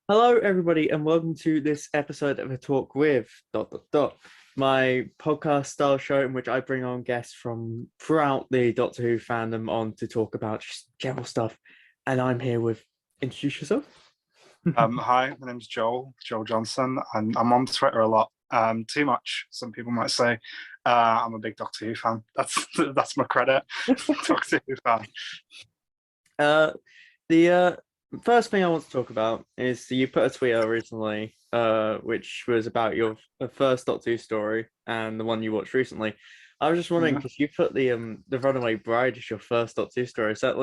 Hello, everybody, and welcome to this episode of A Talk with my podcast style show in which I bring on guests from throughout the Doctor Who fandom on to talk about just general stuff. And I'm here with introduce yourself. Hi, my name's Joel Johnson, and I'm on Twitter a lot. Too much, some people might say. I'm a big Doctor Who fan. That's my credit. Doctor Who fan. Uh, the first thing I want to talk about is you put a tweet out recently, which was about your first Doctor Who story and the one you watched recently. I was just wondering Yeah. because you put the Runaway Bride as your first Doctor Who story. Is that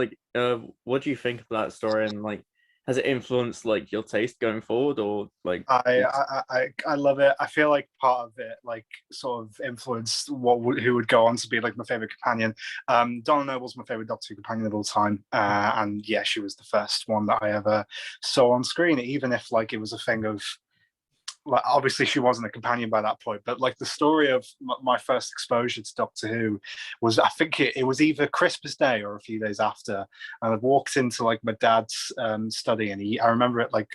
what do you think of that story and like has it influenced like your taste going forward or like? I love it. I feel like part of it, like, sort of influenced who would go on to be like my favorite companion. Donna Noble's my favorite Doctor Who companion of all time, and yeah, she was the first one that I ever saw on screen. Even if like it was a thing of like obviously she wasn't a companion by that point, but like the story of my first exposure to Doctor Who was, I think it was either Christmas Day or a few days after, and I walked into like my dad's study, and I remember it like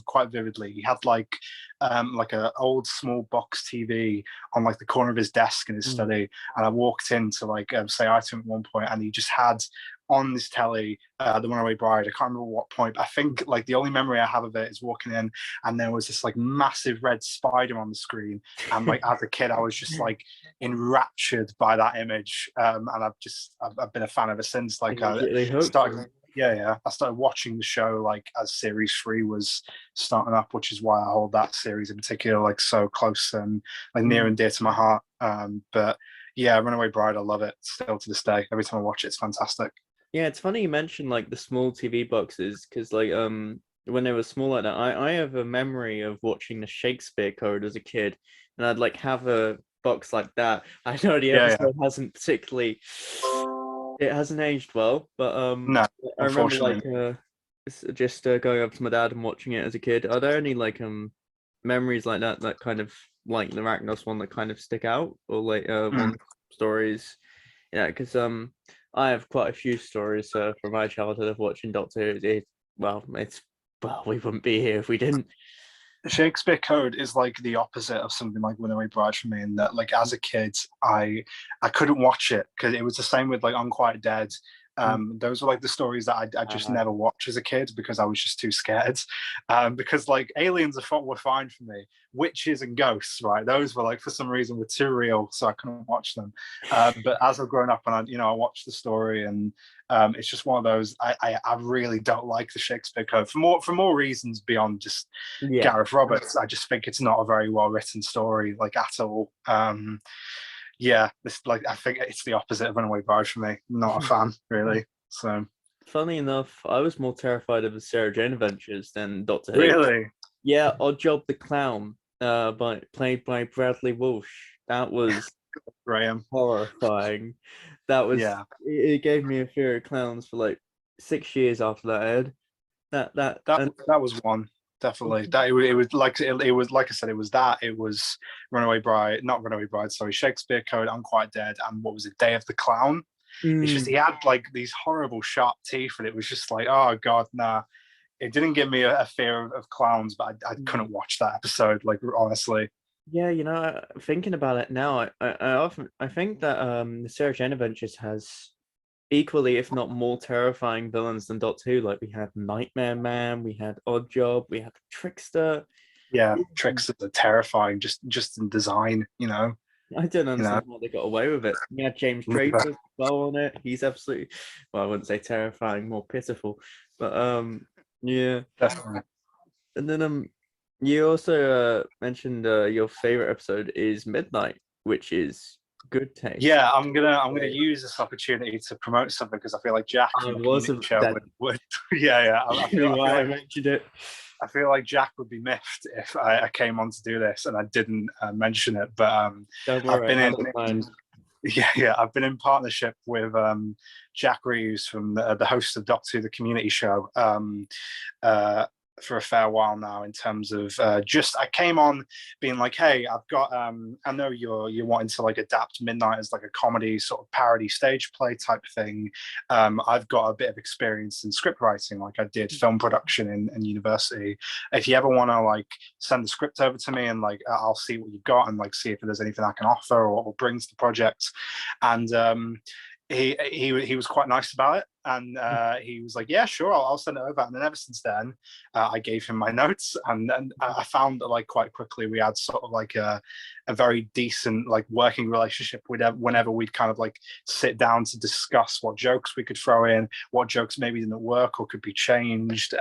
quite vividly. He had like a old small box TV on like the corner of his desk in his study, and I walked in to like say hi to him at one point, and he just had on this telly the Runaway Bride. I can't remember what point. I think like the only memory I have of it is walking in, and there was this like massive red spider on the screen, and like as a kid I was just like enraptured by that image, and I've been a fan ever since. Like I Immediately hooked. started yeah, I started watching the show like as series 3 was starting up, which is why I hold that series in particular like so close and like near and dear to my heart. But yeah, Runaway Bride, I love it still to this day. Every time I watch it, it's fantastic. Yeah, it's funny you mentioned like the small TV boxes because like when they were small like that, I have a memory of watching the Shakespeare Code as a kid, and I'd like have a box like that. I know the Yeah, yeah. episode hasn't particularly it hasn't aged well, but No, I remember like unfortunately. just going up to my dad and watching it as a kid. Are there any like memories like that that kind of like the Ragnos one that kind of stick out or like Mm. one stories? Yeah, because I have quite a few stories from my childhood of watching Doctor Who. Well, we wouldn't be here if we didn't. Shakespeare Code is like the opposite of something like Runaway Bride for me, in that like as a kid I couldn't watch it because it was the same with like Unquiet Dead. Those were like the stories that I just Uh, never watched as a kid because I was just too scared. Because like aliens were fine for me. Witches and ghosts, right? Those were like for some reason were too real, so I couldn't watch them. But as I've grown up and I watched the story, and it's just one of those. I really don't like the Shakespeare Code for more reasons beyond just yeah, Gareth Roberts. I just think it's not a very well written story, like at all. Yeah, this like I think it's the opposite of Runaway Bride for me. Not a fan, really. So funny enough, I was more terrified of the Sarah Jane Adventures than Doctor Who. really, Yeah, Odd Job the Clown, played by Bradley Walsh. That was Graham. horrifying. That was Yeah, it gave me a fear of clowns for like 6 years after that aired. That that and that was one definitely. That it was like I said, it was that it was Runaway Bride, not Runaway Bride. Sorry, Shakespeare Code, Unquiet Dead, and what was it, Day of the Clown? It's just mm, he had like these horrible sharp teeth, and it was just like, oh god, nah. It didn't give me a fear of clowns, but I couldn't watch that episode. Like honestly, yeah, thinking about it now, I often I think that the Sarah Jane Adventures has equally, if not more, terrifying villains than Doctor Who. Like we had Nightmare Man, we had Odd Job, we had the Trickster. yeah, tricks are terrifying. Just in design, I don't you know. understand how they got away with it. You had James Draper well on it. He's absolutely, well, I wouldn't say terrifying, more pitiful, but yeah. Definitely. And then you also mentioned your favorite episode is Midnight, which is good taste. Yeah, I'm gonna use this opportunity to promote something because I feel like Jack I from the was community a, show that would yeah. I feel why I like mentioned it. Jack would be miffed if I came on to do this and I didn't mention it. But Don't I've worry, been I had in it planned. yeah, I've been in partnership with Jack Reeves from the host of Doctor Who, the community show. Uh, for a fair while now, in terms of just I came on being like, hey, I've got I know you're wanting to like adapt Midnight as like a comedy sort of parody stage play type thing. I've got a bit of experience in script writing, like I did film production in university. If you ever want to like send the script over to me, and like I'll see what you've got and like see if there's anything I can offer or bring to the project. And he was quite nice about it, and he was like, yeah, sure, I'll send it over. And then ever since then, I gave him my notes, and then I found that like quite quickly we had sort of like a very decent like working relationship with whenever we'd kind of like sit down to discuss what jokes we could throw in, what jokes maybe didn't work or could be changed.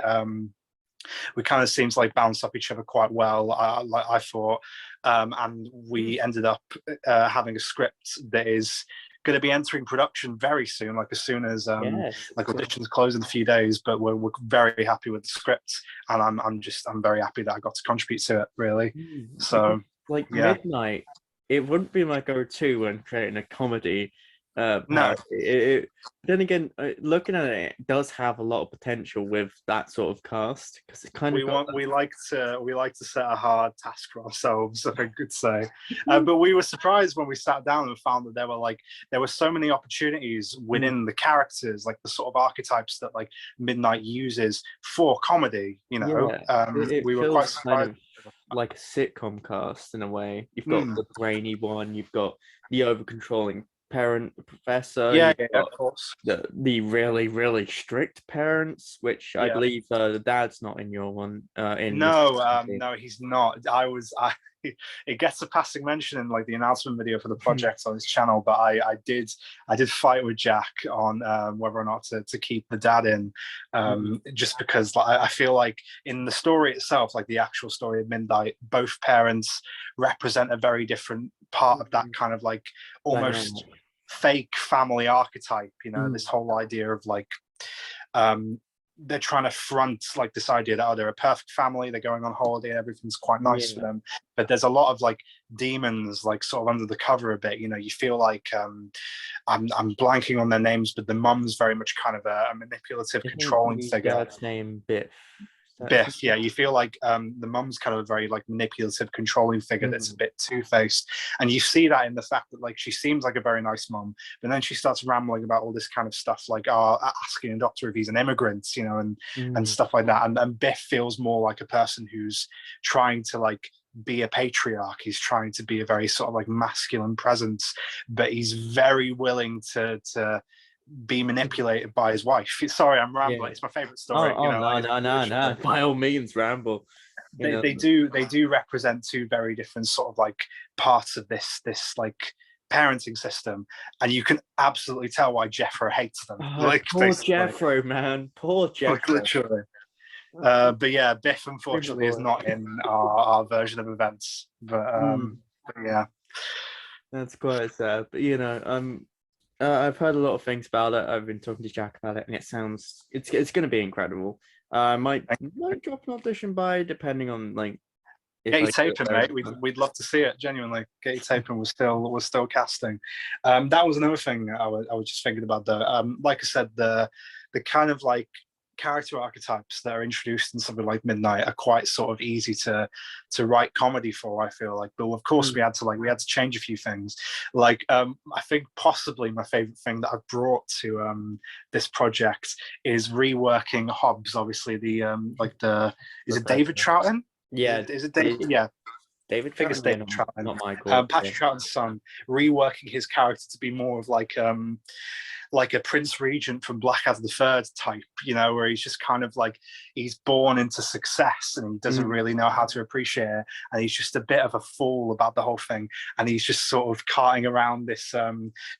We kind of seemed to like bounce off each other quite well, I thought, and we ended up having a script that is going to be entering production very soon, like as soon as Yes. like auditions close in a few days. But we're very happy with the script, and I'm very happy that I got to contribute to it, really. So Like yeah. Midnight, it wouldn't be my go-to when creating a comedy No, parody. Then again, looking at it, it does have a lot of potential with that sort of cast, because it kind of we like to set a hard task for ourselves, I could say. But we were surprised when we sat down and found that there were so many opportunities within the characters, like the sort of archetypes that like Midnight uses for comedy. You know, it we were quite feels kind surprised. of like a sitcom cast in a way. You've got the brainy one, you've got the over controlling parent professor, Yeah, you've yeah, got of course. the really really strict parents, which I Yeah. believe the dad's not in your one. No, he's not. It gets a passing mention in like the announcement video for the project on his channel, but I did fight with Jack on whether or not to keep the dad in, just because like, I feel like in the story itself, like the actual story of Midnight, both parents represent a very different part of that kind of like almost Dynamic. fake family archetype. You know, this whole idea of like they're trying to front like this idea that they're a perfect family, they're going on holiday and everything's quite nice for them, but there's a lot of like demons like sort of under the cover a bit. You know, you feel like I'm blanking on their names, but the mum's very much kind of a manipulative, controlling figure. Dad's name Biff. Biff, yeah, you feel like the mum's kind of a very like manipulative, controlling figure that's a bit two-faced, and you see that in the fact that like she seems like a very nice mum, but then she starts rambling about all this kind of stuff, like asking a doctor if he's an immigrant, you know, and stuff like that. And Biff feels more like a person who's trying to like be a patriarch. He's trying to be a very sort of like masculine presence, but he's very willing to be manipulated by his wife. Sorry, I'm rambling. Yeah. It's my favorite story. Oh, you know, no. By all means, ramble. They do represent two very different sort of like parts of this like parenting system, and you can absolutely tell why Jeffro hates them. Like poor Jeffro, man. Poor Jeffro. Like, literally. But yeah, Biff unfortunately is not in our version of events. But yeah, that's quite sad. But you know, I've heard a lot of things about it. I've been talking to Jack about it, and it sounds it's going to be incredible. I might drop an audition by, depending on like. Get your taping, mate. We'd love to see it. Genuinely, get your taping. We're still casting. That was another thing I was just thinking about. Though, like I said, the kind of like character archetypes that are introduced in something like Midnight are quite sort of easy to write comedy for, I feel like. But of course we had to change a few things. Like I think possibly my favorite thing that I've brought to this project is reworking Hobbs. Obviously the is it David Troughton? Yeah. Is it David? Yeah. David, I think it's David Troughton. Not Michael. Patrick Troughton's son, reworking his character to be more of like a Prince Regent from Blackadder the Third type, you know, where he's just kind of like he's born into success and he doesn't really know how to appreciate it, and he's just a bit of a fool about the whole thing, and he's just sort of carting around this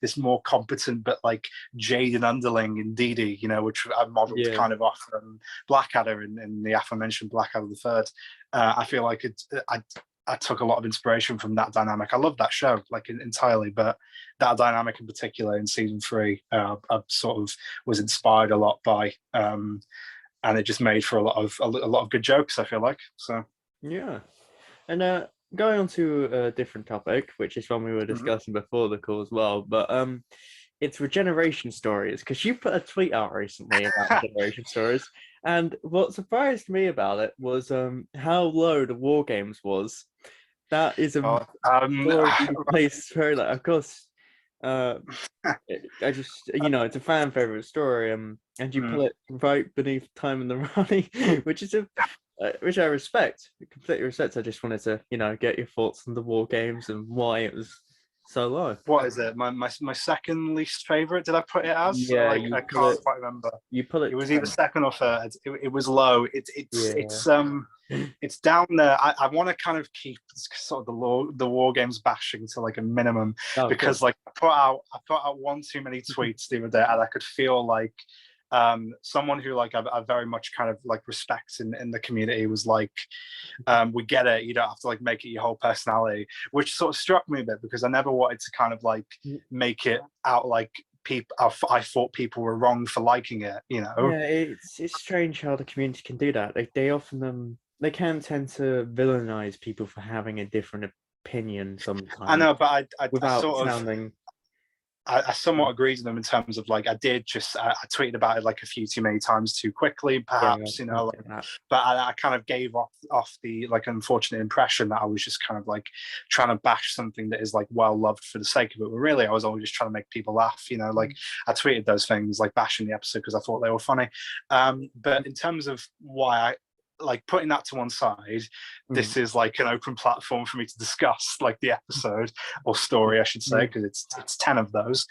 this more competent but like jaded underling in Dee Dee, you know, which I modelled kind of off Blackadder in the aforementioned Blackadder the Third. I feel like I took a lot of inspiration from that dynamic. I love that show, like entirely, but that dynamic in particular in season 3, I sort of was inspired a lot by, and it just made for a lot of good jokes, I feel like. So yeah, and going on to a different topic, which is one we were discussing before the call as well, but it's regeneration stories, because you put a tweet out recently about regeneration stories, and what surprised me about it was how low the war games was. That is a God. story you placed very low. Of course, uh, I just, it's a fan favorite story, and you put it right beneath Time in the Rani, which is which I respect, completely respect. I just wanted to, get your thoughts on the war games and why it was so low. What is it? My second least favorite. Did I put it as? Yeah, Like I can't quite remember. You put It it was either 10th. second or third. It was low. Yeah. It's down there. I want to kind of keep sort of the war games bashing to like a minimum, Oh, because like I put out one too many tweets the other day, and I could feel like someone who like I very much kind of like respect in the community was like, we get it, you don't have to like make it your whole personality, which sort of struck me a bit, because I never wanted to kind of like make it out like people I thought people were wrong for liking it, Yeah, it's strange how the community can do that. They often they can tend to villainize people for having a different opinion I sometimes know, but I without sort of sounding. I somewhat agree with them in terms of like I tweeted about it like a few too many times too quickly, Yeah, perhaps, I like, get that. but I kind of gave off the like unfortunate impression that I was just kind of like trying to bash something that is like well loved for the sake of it. But really, I was always just trying to make people laugh. Like I tweeted those things like bashing the episode because I thought they were funny. But in terms of why I like putting that to one side, this is like an open platform for me to discuss like the episode or story, I should say, because it's 10 of those.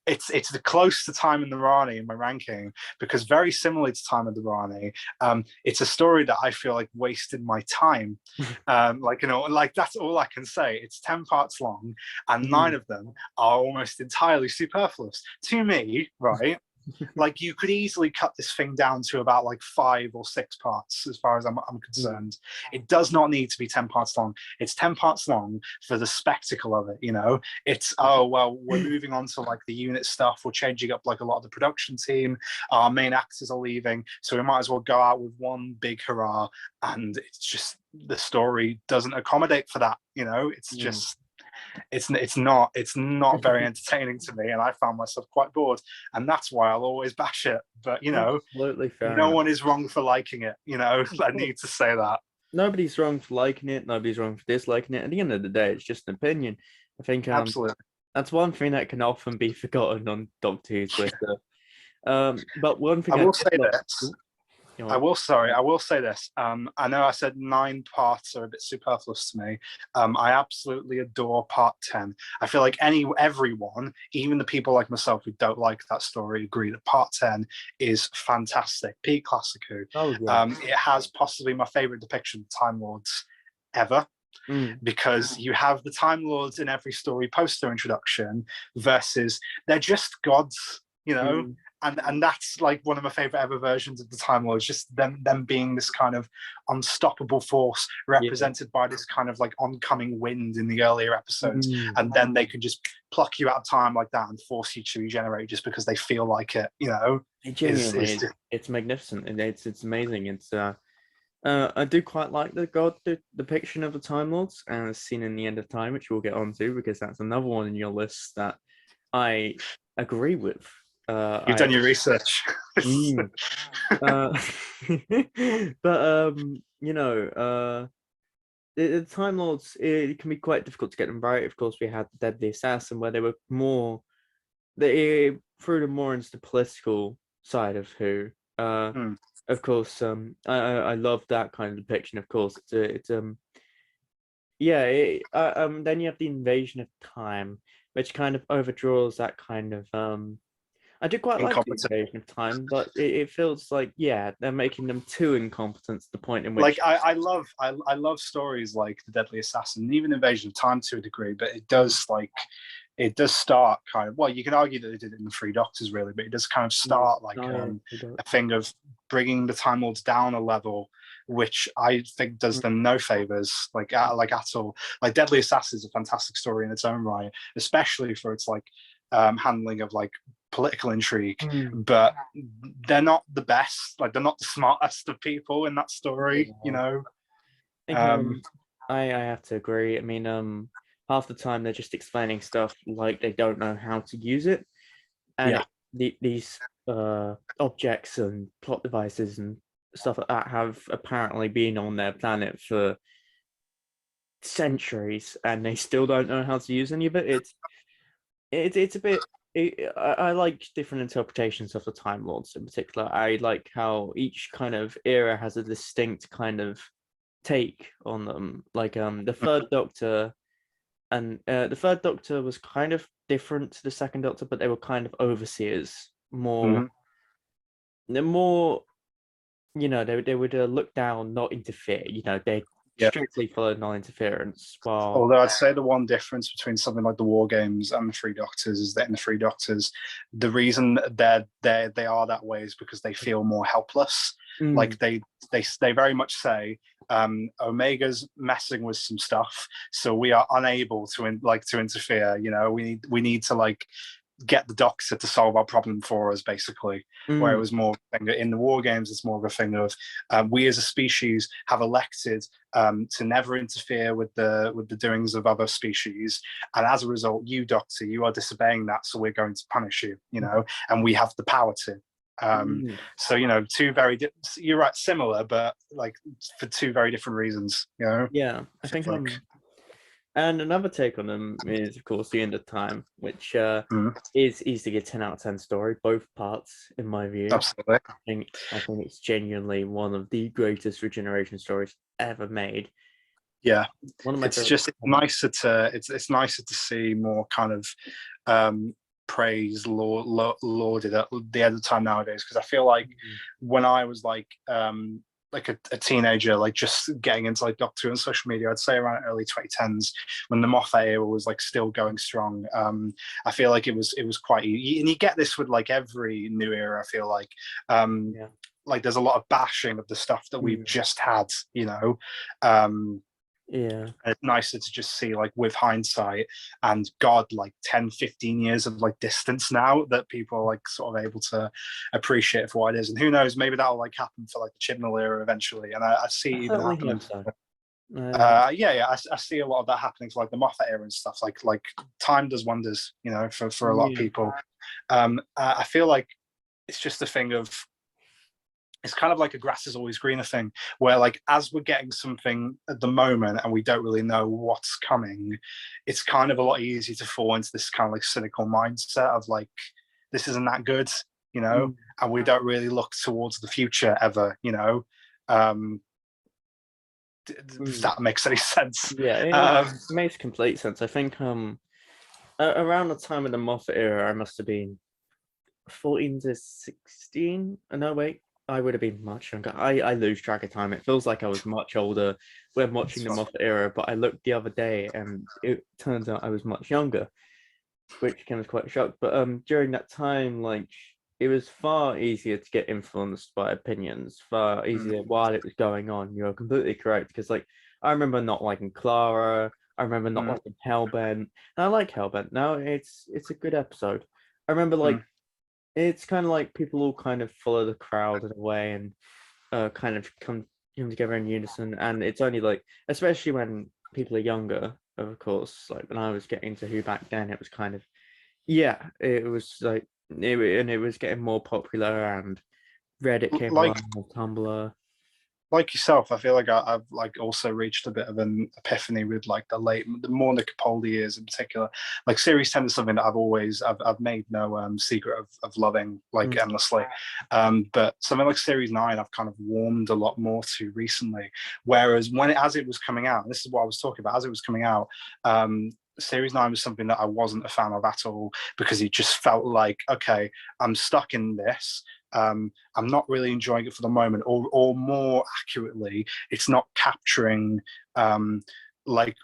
It's the close to Time in the Rani in my ranking, because very similarly to Time of the Rani, it's a story that I feel like wasted my time. Like that's all I can say. It's 10 parts long, and 9 of them are almost entirely superfluous to me, right? Like you could easily cut this thing down to about like 5 or 6 parts as far as I'm concerned. It does not need to be 10 parts long. It's 10 parts long for the spectacle of it. It's, oh well, we're moving on to like the unit stuff, we're changing up like a lot of the production team, our main actors are leaving, so we might as well go out with one big hurrah. And it's just, the story doesn't accommodate for that. It's just, it's not very entertaining to me, and I found myself quite bored, and that's why I'll always bash it. But Absolutely fair no enough. one is wrong for liking it. I need to say that. Nobody's wrong for liking it. Nobody's wrong for disliking it. At the end of the day, it's just an opinion. I think Absolutely. that's one thing that can often be forgotten on Doctor Who's list. But one thing I will say this. Ooh, I will say this. I know I said 9 parts are a bit superfluous to me. I absolutely adore part 10. I feel like everyone, even the people like myself who don't like that story, agree that part 10 is fantastic. Peak Classic Who. Oh yeah. It has possibly my favorite depiction of Time Lords ever. Because you have the Time Lords in every story post their introduction, versus they're just gods, and that's like one of my favorite ever versions of the Time Lords, just them being this kind of unstoppable force represented by this kind of like oncoming wind in the earlier episodes, and then they can just pluck you out of time like that and force you to regenerate just because they feel like it. Genuinely, it's magnificent, and it's amazing. It's I do quite like the depiction of the Time Lords as seen in the End of Time, which we'll get onto, because that's another one in your list that I agree with. You've done your research. But the Time Lords, it can be quite difficult to get them right. Of course, we had the Deadly Assassin, where they were more, they threw them more into the political side of Who. Of course, I love that kind of depiction. Of course, then you have the Invasion of Time, which kind of overdraws that kind of I do quite like the Invasion of Time, but it feels like they're making them too incompetent to the point in which, like, I love stories like the Deadly Assassin, even Invasion of Time to a degree, but it does start kind of, well, you can argue that they did it in the Three Doctors really, but it does kind of start like a thing of bringing the Time Lords down a level, which I think does them no favors, like at all. Like Deadly Assassin is a fantastic story in its own right, especially for its like handling of like political intrigue, but they're not the best, like they're not the smartest of people in that story. I think I have to agree. I mean, half the time they're just explaining stuff like they don't know how to use it, and Yeah. these objects and plot devices and stuff like that have apparently been on their planet for centuries, and they still don't know how to use any of it. It's a bit. I like different interpretations of the Time Lords in particular. I like how each kind of era has a distinct kind of take on them. Like the third Doctor, and the third Doctor was kind of different to the second Doctor, but they were kind of overseers, more. Mhm. They're more, they would look down, not interfere. They Yeah. strictly follow non-interference. While Although I'd say the one difference between something like the War Games and the Three Doctors is that in the Three Doctors, the reason they are that way is because they feel more helpless. Mm, Like they very much say, Omega's messing with some stuff, so we are unable to interfere. We need to get the Doctor to solve our problem for us, basically. Where it mm, was more in the War Games, it's more of a thing of we as a species have elected to never interfere with the doings of other species, and as a result, you Doctor, you are disobeying that, so we're going to punish you. And we have the power to. mm. So two you're right, similar, but like for two very different reasons. Yeah, I I think feel like. and another take on them is, of course, The End of Time, which Mm, is easily a 10 out of 10 story, both parts, in my view. absolutely. I think it's genuinely one of the greatest regeneration stories ever made. Yeah, One of my it's favorite just comics. it's nicer to see more kind of praise lauded at the end of time nowadays, because I feel like Mm, when I was like a teenager, like just getting into like Doctor Who and social media, I'd say around early 2010s, when the Moffat era was like still going strong. I feel like it was quite, and you get this with like every new era. I feel um, yeah. like there's a lot of bashing of the stuff that we've Mm, just had. Um, yeah. and it's nicer to just see, like, with hindsight and God, like 10, 15 years of like distance now, that people are like sort of able to appreciate it for what it is. And who knows, maybe that'll like happen for like the Chibnall era eventually. And I see I it even certainly happening. hope so. Uh, I see a lot of that happening for like the Moffat era and stuff. Like time does wonders, for a lot of yeah. people. I feel like it's just a thing of, it's kind of like a grass is always greener thing, where like as we're getting something at the moment and we don't really know what's coming, it's kind of a lot easier to fall into this kind of like cynical mindset of like, this isn't that good, Mm, and we don't really look towards the future ever. Um if mm. that makes any sense. Yeah, um it makes complete sense. I think around the time of the Moffat era, I must have been 14 to 16. No, wait, I would have been much younger. I lose track of time. It feels like I was much older when watching the Moffat era, but I looked the other day and it turns out I was much younger, which came as quite a shock. But during that time, like, it was far easier to get influenced by opinions, far easier while it was going on. You're completely correct, because like I remember not liking Clara, I remember not mm, liking Hellbent, and I like Hellbent now. It's a good episode. I remember like mm, it's kind of like people all kind of follow the crowd in a way, and kind of come together in unison. And it's only like, especially when people are younger, of course, like when I was getting into Who back then, it was kind of, yeah, it was like and it was getting more popular, and Reddit came like along, or Tumblr. like yourself, I feel like I've like also reached a bit of an epiphany with like the more the Capaldi years in particular. Like Series 10 is something that I've made no secret of loving like Mm, endlessly. But something like Series 9 I've kind of warmed a lot more to recently. Whereas as it was coming out, and this is what I was talking about, as it was coming out, Series 9 was something that I wasn't a fan of at all, because it just felt like, okay, I'm stuck in this. I'm not really enjoying it for the moment, or more accurately, it's not capturing like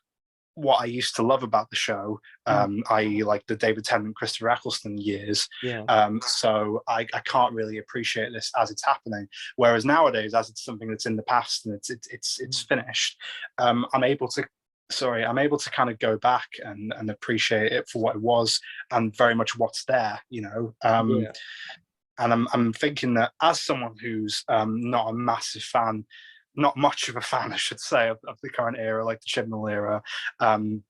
what I used to love about the show, mm, i.e., like the David Tennant, Christopher Eccleston years. yeah, So I can't really appreciate this as it's happening. Whereas nowadays, as it's something that's in the past and it's mm, finished, I'm able to. Sorry, I'm able to kind of go back and appreciate it for what it was, and very much what's there. yeah, And I'm thinking that as someone who's not a massive fan, not much of a fan, I should say, of the current era, like the Chibnall era, um,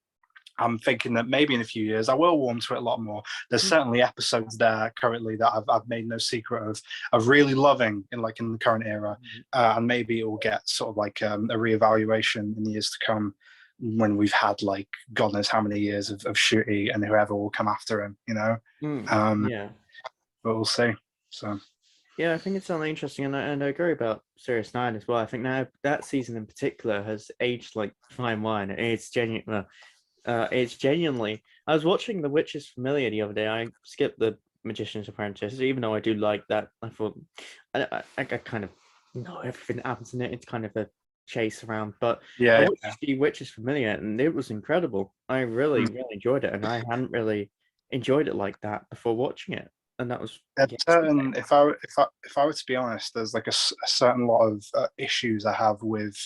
I'm thinking that maybe in a few years I will warm to it a lot more. There's certainly episodes there currently that I've made no secret of really loving in the current era, and maybe it will get sort of like a reevaluation in the years to come when we've had like God knows how many years of Shooty and whoever will come after him, you know. Yeah. But we'll see. So Yeah, I think it's something interesting, and I agree about Series 9 as well. I think now that season in particular has aged like fine wine. It's genuine. It's genuinely. I was watching The Witch is Familiar the other day. I skipped The Magician's Apprentice, even though I do like that. I thought I kind of know everything that happens in it. It's kind of a chase around, but I watched The Witch is Familiar, and it was incredible. I really enjoyed it, and I hadn't really enjoyed it like that before watching it, and that was. certain. If I were to be honest, there's like a certain lot of issues I have with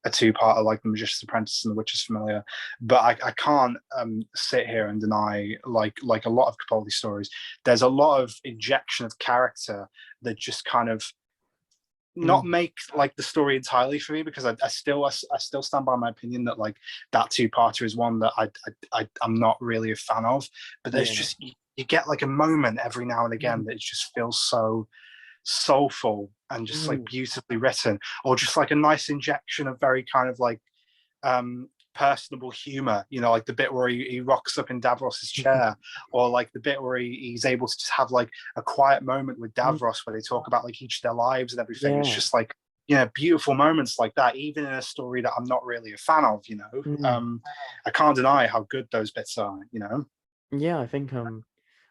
a two-parter like The Magician's Apprentice and The Witch is Familiar, but I can't sit here and deny like a lot of Capaldi stories. There's a lot of injection of character that just kind of not make like the story entirely for me, because I still stand by my opinion that like that two-parter is one that I'm not really a fan of. But there's just you get like a moment every now and again that it just feels so soulful and just like beautifully written, or just like a nice injection of very kind of like personable humor, you know, like the bit where he rocks up in Davros's chair, or like the bit where he's able to just have like a quiet moment with Davros where they talk about like each of their lives and everything. It's just like, you know, beautiful moments like that, even in a story that I'm not really a fan of, you know. I can't deny how good those bits are, you know. I think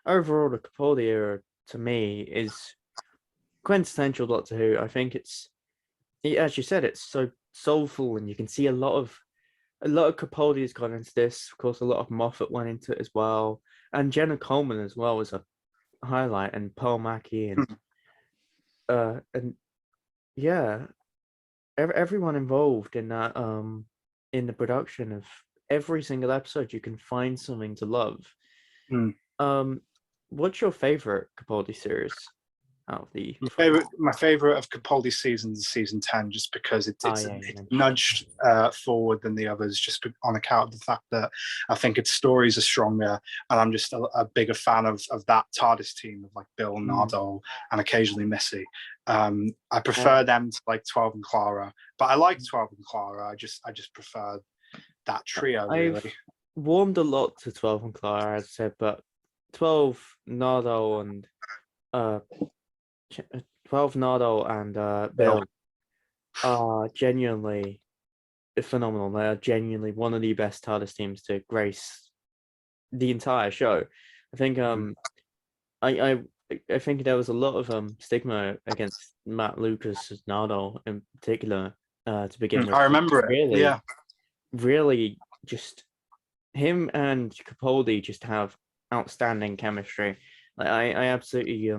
overall the Capaldi era to me is quintessential Doctor Who. I think it's, as you said, it's so soulful, and you can see a lot of Capaldi has gone into this. Of course, a lot of Moffat went into it as well, and Jenna Coleman as well was a highlight, and Pearl Mackie, and yeah, everyone involved in that in the production of every single episode. You can find something to love. What's your favorite Capaldi series out of the my favorite of Capaldi's seasons is season 10, just because it's nudged forward than the others, just on account of the fact that I think its stories are stronger, and I'm just a bigger fan of that TARDIS team of like Bill, Nardole, and occasionally Missy. I prefer them to like 12 and Clara, but I like 12 and Clara. I just prefer that trio. Really. I've warmed a lot to 12 and Clara, as I said, but 12 Nardole and 12 Nardole and Bill are genuinely phenomenal. They are genuinely one of the best TARDIS teams to grace the entire show. I think I think there was a lot of stigma against Matt Lucas' Nardole in particular to begin with. I remember it. Really, just him and Capaldi just have outstanding chemistry. Like I absolutely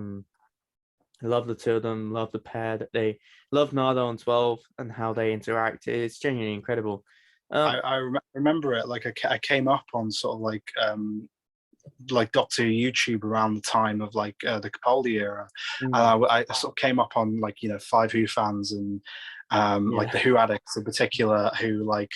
love the two of them, love the pair that they love, Nardo and 12, and how they interact. It's genuinely incredible. I remember it. Like I came up on sort of like Doctor YouTube around the time of like the Capaldi era, and I sort of came up on like, you know, 5 Who fans and like the Who addicts in particular, who like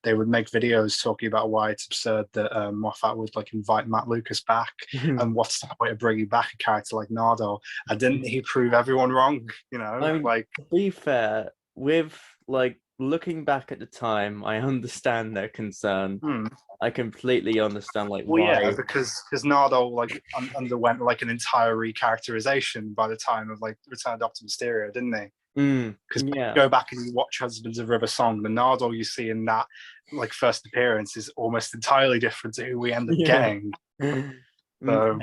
they would make videos talking about why it's absurd that Moffat would like invite Matt Lucas back, and what's the way of bringing back a character like Nardo, and didn't he prove everyone wrong, you know? I mean, like, to be fair, with like looking back at the time, I understand their concern. I completely understand like why. Yeah, because Nardo like underwent like an entire recharacterization by the time of like Return of Doctor Mysterio, didn't he? Because go back and you watch Husbands of River Song, the Nardo you see in that like first appearance is almost entirely different to who we end up getting. I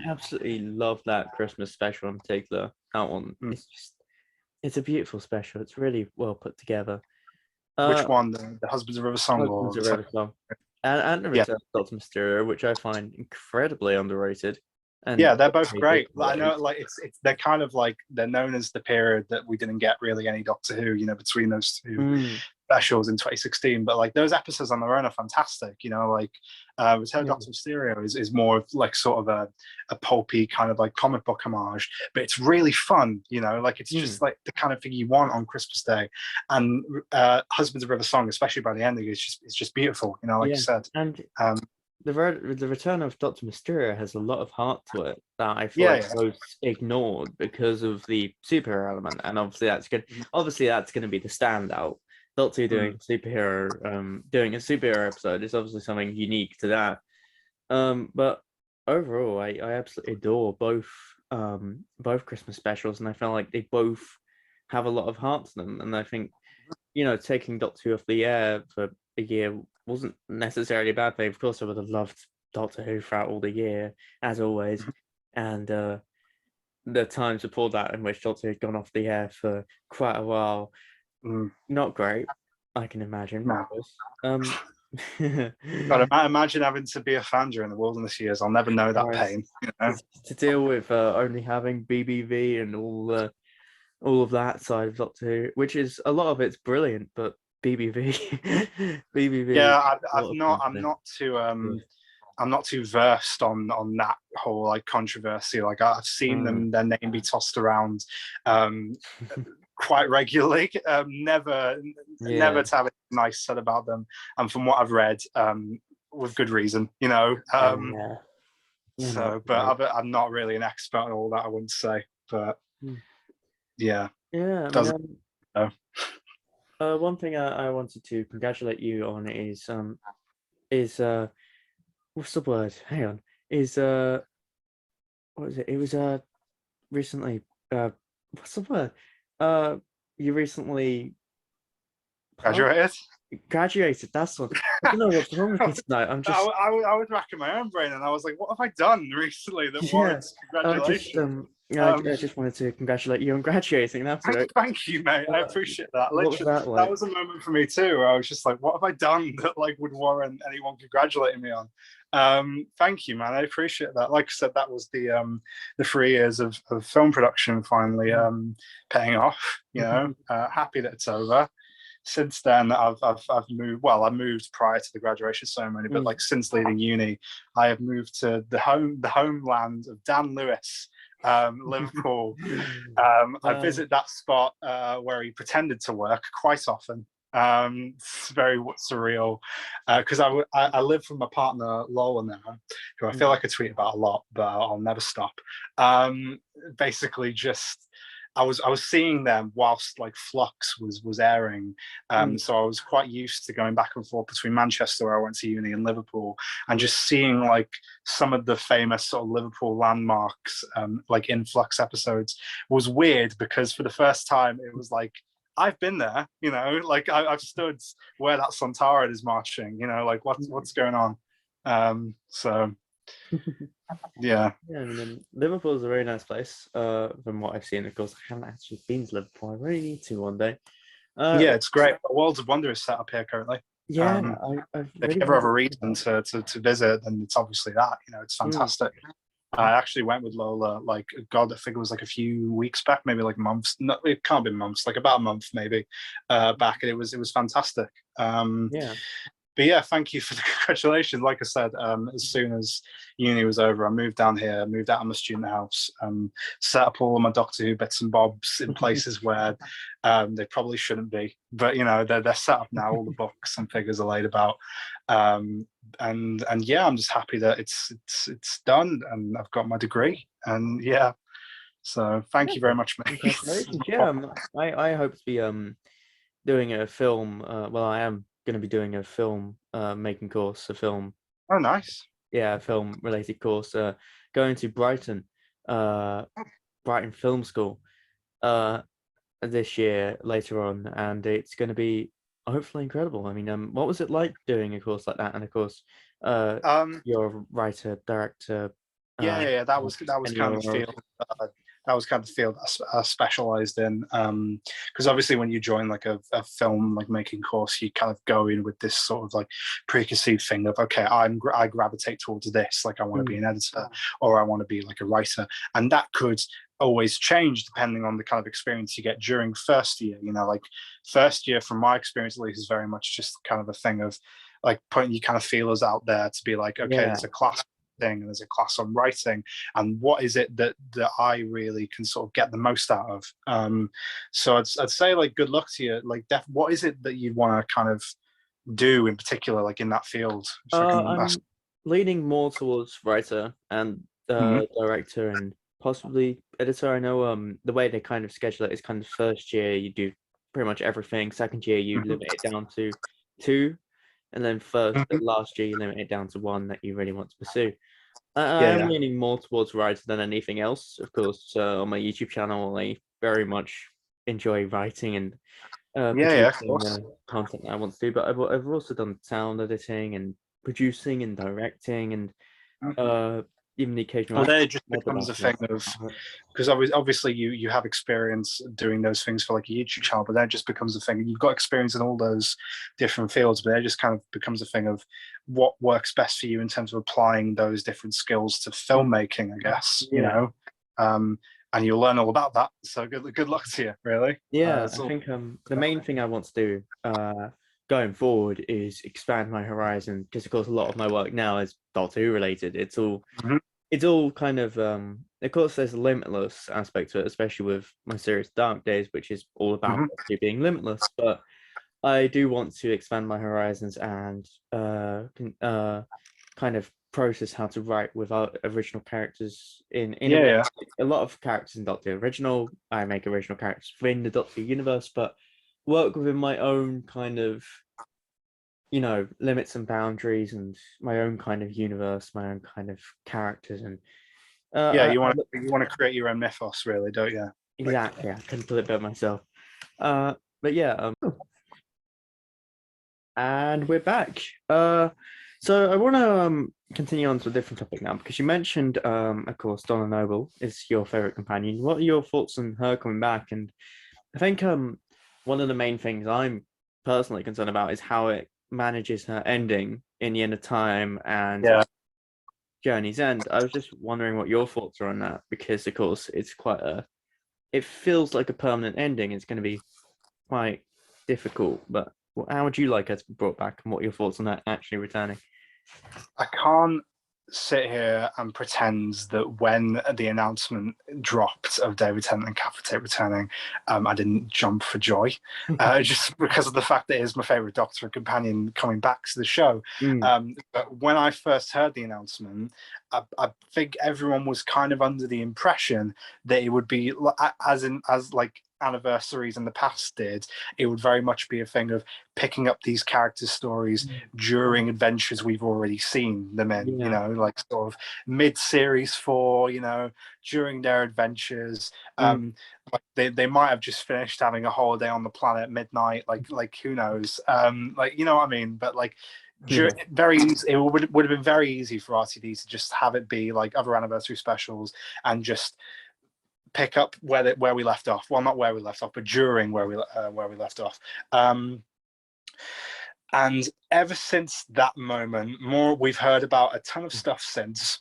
absolutely love that Christmas special in particular. That one, it's a beautiful special. It's really well put together. Which one? The Husbands of River Song? Husbands of River Song. And the Return of Doctor Mysterio, which I find incredibly underrated. And yeah, they're both great. I know, like it's they're kind of like they're known as the period that we didn't get really any Doctor Who, you know, between those two specials in 2016. But like those episodes on their own are fantastic. You know, like Return of Doctor Mysterio is more of like sort of a pulpy kind of like comic book homage, but it's really fun. You know, like it's just like the kind of thing you want on Christmas Day. And Husbands of River Song, especially by the ending, is just beautiful. You know, like you said. And the return of Doctor Mysterio has a lot of heart to it that I feel Yeah, like yeah. most ignored because of the superhero element, and obviously that's good. Obviously, that's going to be the standout. Doctor Who Mm. doing a superhero episode is obviously something unique to that. But overall, I absolutely adore both Christmas specials, and I feel like they both have a lot of heart to them. And I think, taking Doctor Who off the air for a year wasn't necessarily a bad thing. Of course, I would have loved Doctor Who throughout all the year, as always. And the times before that in which Doctor Who had gone off the air for quite a while, Mm. not great, I can imagine. No. Um, But imagine having to be a fan during the wilderness years. I'll never know that Christ, pain. You know? to deal with only having BBV and all of that side of Doctor Who, which is a lot of it's brilliant, but BBV, BBV, Yeah, a lot of content. I'm not too versed on that whole like controversy. Like I've seen their name be tossed around quite regularly. Never Yeah, to have anything nice said about them, and from what I've read, with good reason. yeah, they're not So, great. but I'm not really an expert on all that. I wouldn't say, but Hmm. yeah, Yeah, I mean, doesn't know. one thing I wanted to congratulate you on is what's the word? Hang on, is what is it? It was recently uh what's the word? Uh, you recently Graduated. graduated. That's what I don't know what's wrong with me tonight. I'm just I was racking my own brain, and I was like, "What have I done recently that yeah. warrants I just congratulations?" I just wanted to congratulate you on graduating. That's it. Thank you, mate. I appreciate that. What was Literally, that that like? was a moment for me too, where I was just like, "What have I done that like would warrant anyone congratulating me on?" Thank you, man. I appreciate that. Like I said, that was the 3 years of film production finally paying off. Happy that it's over. Since then, I've moved. Well, I moved prior to the graduation ceremony, but like since leaving uni, I have moved to the homeland of Dan Lewis, Liverpool. I visit that spot where he pretended to work quite often. It's very surreal because I live with my partner Lola now, who I feel like I tweet about a lot, but I'll never stop. Basically, just I was seeing them whilst like Flux was airing, so I was quite used to going back and forth between Manchester, where I went to uni, and Liverpool, and just seeing like some of the famous sort of Liverpool landmarks, like in Flux episodes, was weird because for the first time it was like I've been there, like I've stood where that Sontaran is marching, like what's going on. So yeah. Yeah, I mean, Liverpool is a very nice place. From what I've seen, of course, I haven't actually been to Liverpool. I really need to one day. Yeah, it's great. Worlds of Wonder is set up here currently. Yeah, I've If you really ever have a wanted reason to visit, then it's obviously that. It's fantastic. I actually went with Lola, like, God, I think it was like a few weeks back, maybe like months. No, it can't be months, like about a month maybe back, and it was fantastic. Yeah. But yeah, thank you for the congratulations. Like I said, as soon as uni was over, I moved down here, moved out of my student house, set up all of my Doctor Who bits and bobs in places where they probably shouldn't be. But they're set up now. All the books and figures are laid about, and yeah, I'm just happy that it's done, and I've got my degree, and yeah. So thank you very much, mate. Congratulations. Yeah, I hope to be doing a film. Well, I am going to be doing a film making course, a film. Oh, nice. Yeah, a film related course. Going to Brighton, Brighton Film School, this year later on, and it's going to be hopefully incredible. I mean, what was it like doing a course like that? And of course, you're a writer, director. Yeah, that was And kind of the field. That was kind of the field I specialized in. Because obviously, when you join like a film like making course, you kind of go in with this sort of like preconceived thing of, okay, I gravitate towards this. Like I want to be an editor, or I want to be like a writer, and that could always change depending on the kind of experience you get during first year. Like first year, from my experience at least, is very much just kind of a thing of like putting your kind of feelers out there to be like, okay, there's a class thing and there's a class on writing, and what is it that I really can sort of get the most out of. So I'd say like good luck to you. Like what is it that you want to kind of do in particular, like in that field? So I can ask. leaning more towards writer and Mhm. director and possibly editor. I know the way they kind of schedule it is kind of first year you do pretty much everything. Second year you Mhm. limit it down to two, and then first Mhm. last year you limit it down to one that you really want to pursue. I Yeah, am yeah, leaning more towards writer than anything else. Of course, on my YouTube channel, I very much enjoy writing and yeah, yeah. Of producing course. content that I want to do. But I've also done sound editing and producing and directing and Mhm. uh, even the occasional Well, acting. there it just I did becomes a acting and thing stuff of, like that. because obviously you have experience doing those things for like a YouTube channel, but then it just becomes a thing. You've got experience in all those different fields, but it just kind of becomes a thing of what works best for you in terms of applying those different skills to filmmaking, I guess, you Yeah. know. Um, and you'll learn all about that. So good luck to you, really. Yeah, It's I all, think the main thing I want to do going forward is expand my horizon because of course a lot of my work now is Doctor Who related. Mhm. It's all kind of course there's a limitless aspect to it, especially with my series Dark Days, which is all about Mhm. Doctor Who being limitless. But I do want to expand my horizons and kind of process how to write without original characters in a Yeah, way. yeah. A lot of characters in Doctor Who original, I make original characters within the Doctor Who universe, but work within my own kind of limits and boundaries and my own kind of universe, my own kind of characters and Yeah, uh, you I, want to create your own mythos, really, don't you? exactly. I couldn't put it better myself. But yeah, and we're back. So I want to continue on to a different topic now because you mentioned, of course, Donna Noble is your favorite companion. What are your thoughts on her coming back? And I think one of the main things I'm personally concerned about is how it manages her ending in the end of time and Yeah. Journey's End. I was just wondering what your thoughts are on that because, of course, it feels like a permanent ending. It's going to be quite difficult, but how would you like her to be brought back and what are your thoughts on that actually returning? I can't sit here and pretend that when the announcement dropped of David Tennant and Catherine Tate returning, I didn't jump for joy, just because of the fact that it is my favorite Doctor and companion coming back to the show. Mm, But when I first heard the announcement, I think everyone was kind of under the impression that it would be as like anniversaries in the past did. It would very much be a thing of picking up these characters' stories during adventures we've already seen them in, yeah. like sort of mid-series four, during their adventures. Mm, Like they might have just finished having a holiday on the planet at midnight, like who knows? Like, you know what I mean? But like yeah. very easy, it would have been very easy for RTD to just have it be like other anniversary specials and just pick up where we left off. Well, not where we left off, but during where we left off. And ever since that moment, we've heard about a ton of stuff since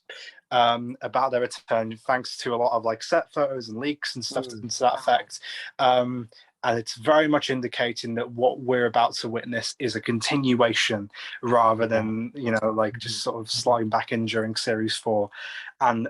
about their return, thanks to a lot of like set photos and leaks and stuff to Mm, that effect. And it's very much indicating that what we're about to witness is a continuation rather yeah. than, like just sort of sliding back in during series four. And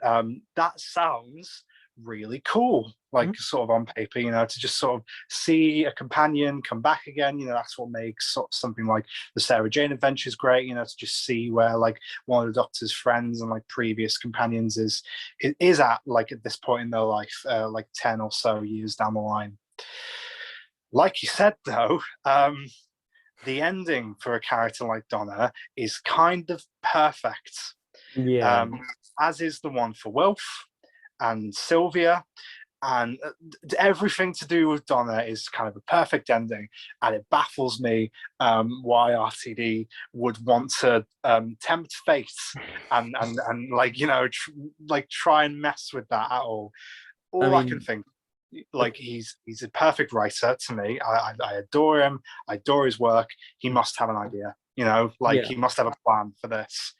that sounds really cool, like Mm, sort of on paper, to just sort of see a companion come back again. That's what makes sort of something like the Sarah Jane Adventures great, to just see where like one of the Doctor's friends and like previous companions is at, like at this point in their life, like 10 or so years down the line. Like you said though, the ending for a character like Donna is kind of perfect, yeah. um, as is the one for Wilf and Sylvia, and everything to do with Donna is kind of a perfect ending. And it baffles me why RTD would want to tempt fate and like like try and mess with that at all. I All I can mean, think, of like he's a perfect writer to me. I adore him. I adore his work. He must have an idea. Like yeah. he must have a plan for this.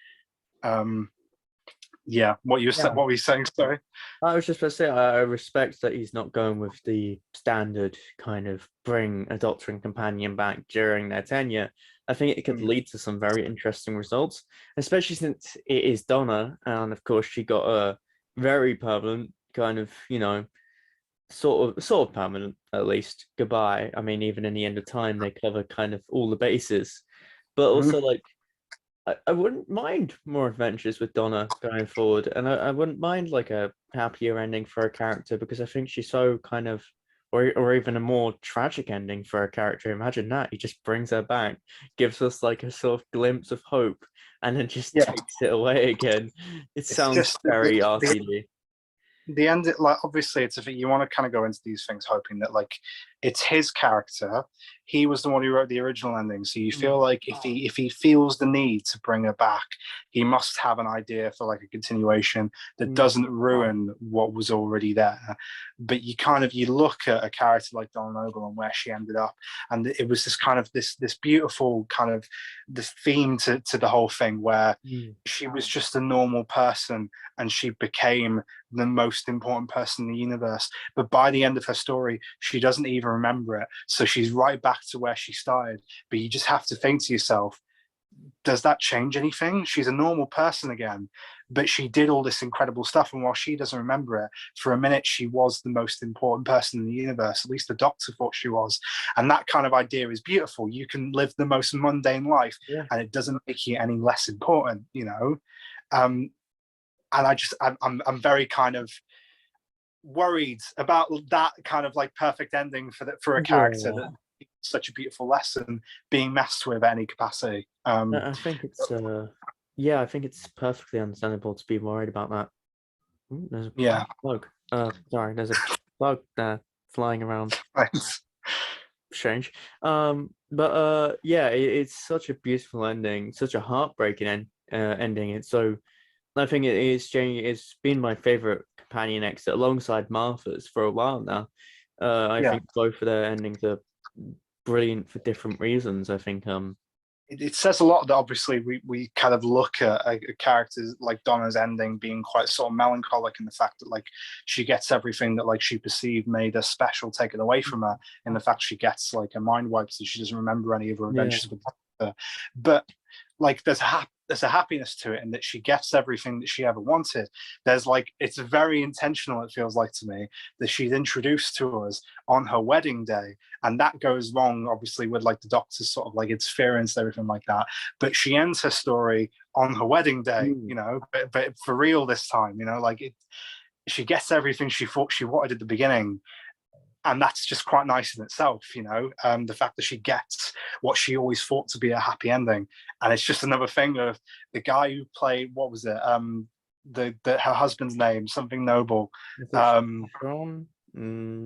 Um, yeah, Yeah. what were you saying? Sorry. I was just about to say, I respect that he's not going with the standard kind of bring a doctor and companion back during their tenure. I think it could Mm. lead to some very interesting results, especially since it is Donna, and of course she got a very permanent kind of, sort of permanent at least goodbye. I mean, even in the end of time, they cover kind of all the bases, but Mhm. also like I wouldn't mind more adventures with Donna going forward, and I wouldn't mind like a happier ending for a character because I think she's so kind of, or even a more tragic ending for a character. Imagine that he just brings her back, gives us like a sort of glimpse of hope, and then just Yeah, takes it away again. It it's sounds just very RCD. the end. Like obviously, it's a you want to kind of go into these things hoping that like it's his character. He was the one who wrote the original ending, so you feel like if he feels the need to bring her back, he must have an idea for like a continuation that Mm. doesn't ruin what was already there. But you kind of you look at a character like Donna Noble and where she ended up, and it was this kind of this beautiful kind of this theme to the whole thing where Mm. she was just a normal person and she became the most important person in the universe. But by the end of her story, she doesn't even remember it. So she's right back to where she started. But you just have to think to yourself, does that change anything? She's a normal person again, but she did all this incredible stuff. And while she doesn't remember it, for a minute, she was the most important person in the universe. At least the Doctor thought she was. And that kind of idea is beautiful. You can live the most mundane life Yeah. and it doesn't make you any less important, you know? Um, and I'm very kind of worried about that kind of like perfect ending for a character Yeah. that such a beautiful lesson being messed with at any capacity. I think it's yeah, I think it's perfectly understandable to be worried about that. Ooh, there's a Yeah. bug. Sorry, there's a bug there flying around. Nice. Strange. But yeah, it's such a beautiful ending, such a heartbreaking ending. It's so I think it's been my favorite companion exit alongside Martha's for a while now. I Yeah. think both of their endings are brilliant for different reasons. I think It says a lot that obviously we kind of look at a character like Donna's ending being quite sort of melancholic in the fact that like she gets everything that like she perceived made her special taken away from her in the fact she gets like a mind wipe so she doesn't remember any of her yeah. adventures with her. But like there's a happiness to it in that she gets everything that she ever wanted. There's like it's very intentional, it feels like to me, that she's introduced to us on her wedding day. And that goes wrong, obviously, with like the Doctor's sort of like interference, everything like that. But she ends her story on her wedding day, Mm. you know, but for real this time, you know, like she gets everything she thought she wanted at the beginning, and that's just quite nice in itself, you know. The fact that she gets what she always thought to be a happy ending, and it's just another thing of the guy who played what was it, the her husband's name, something Noble. Was it Um, Sean?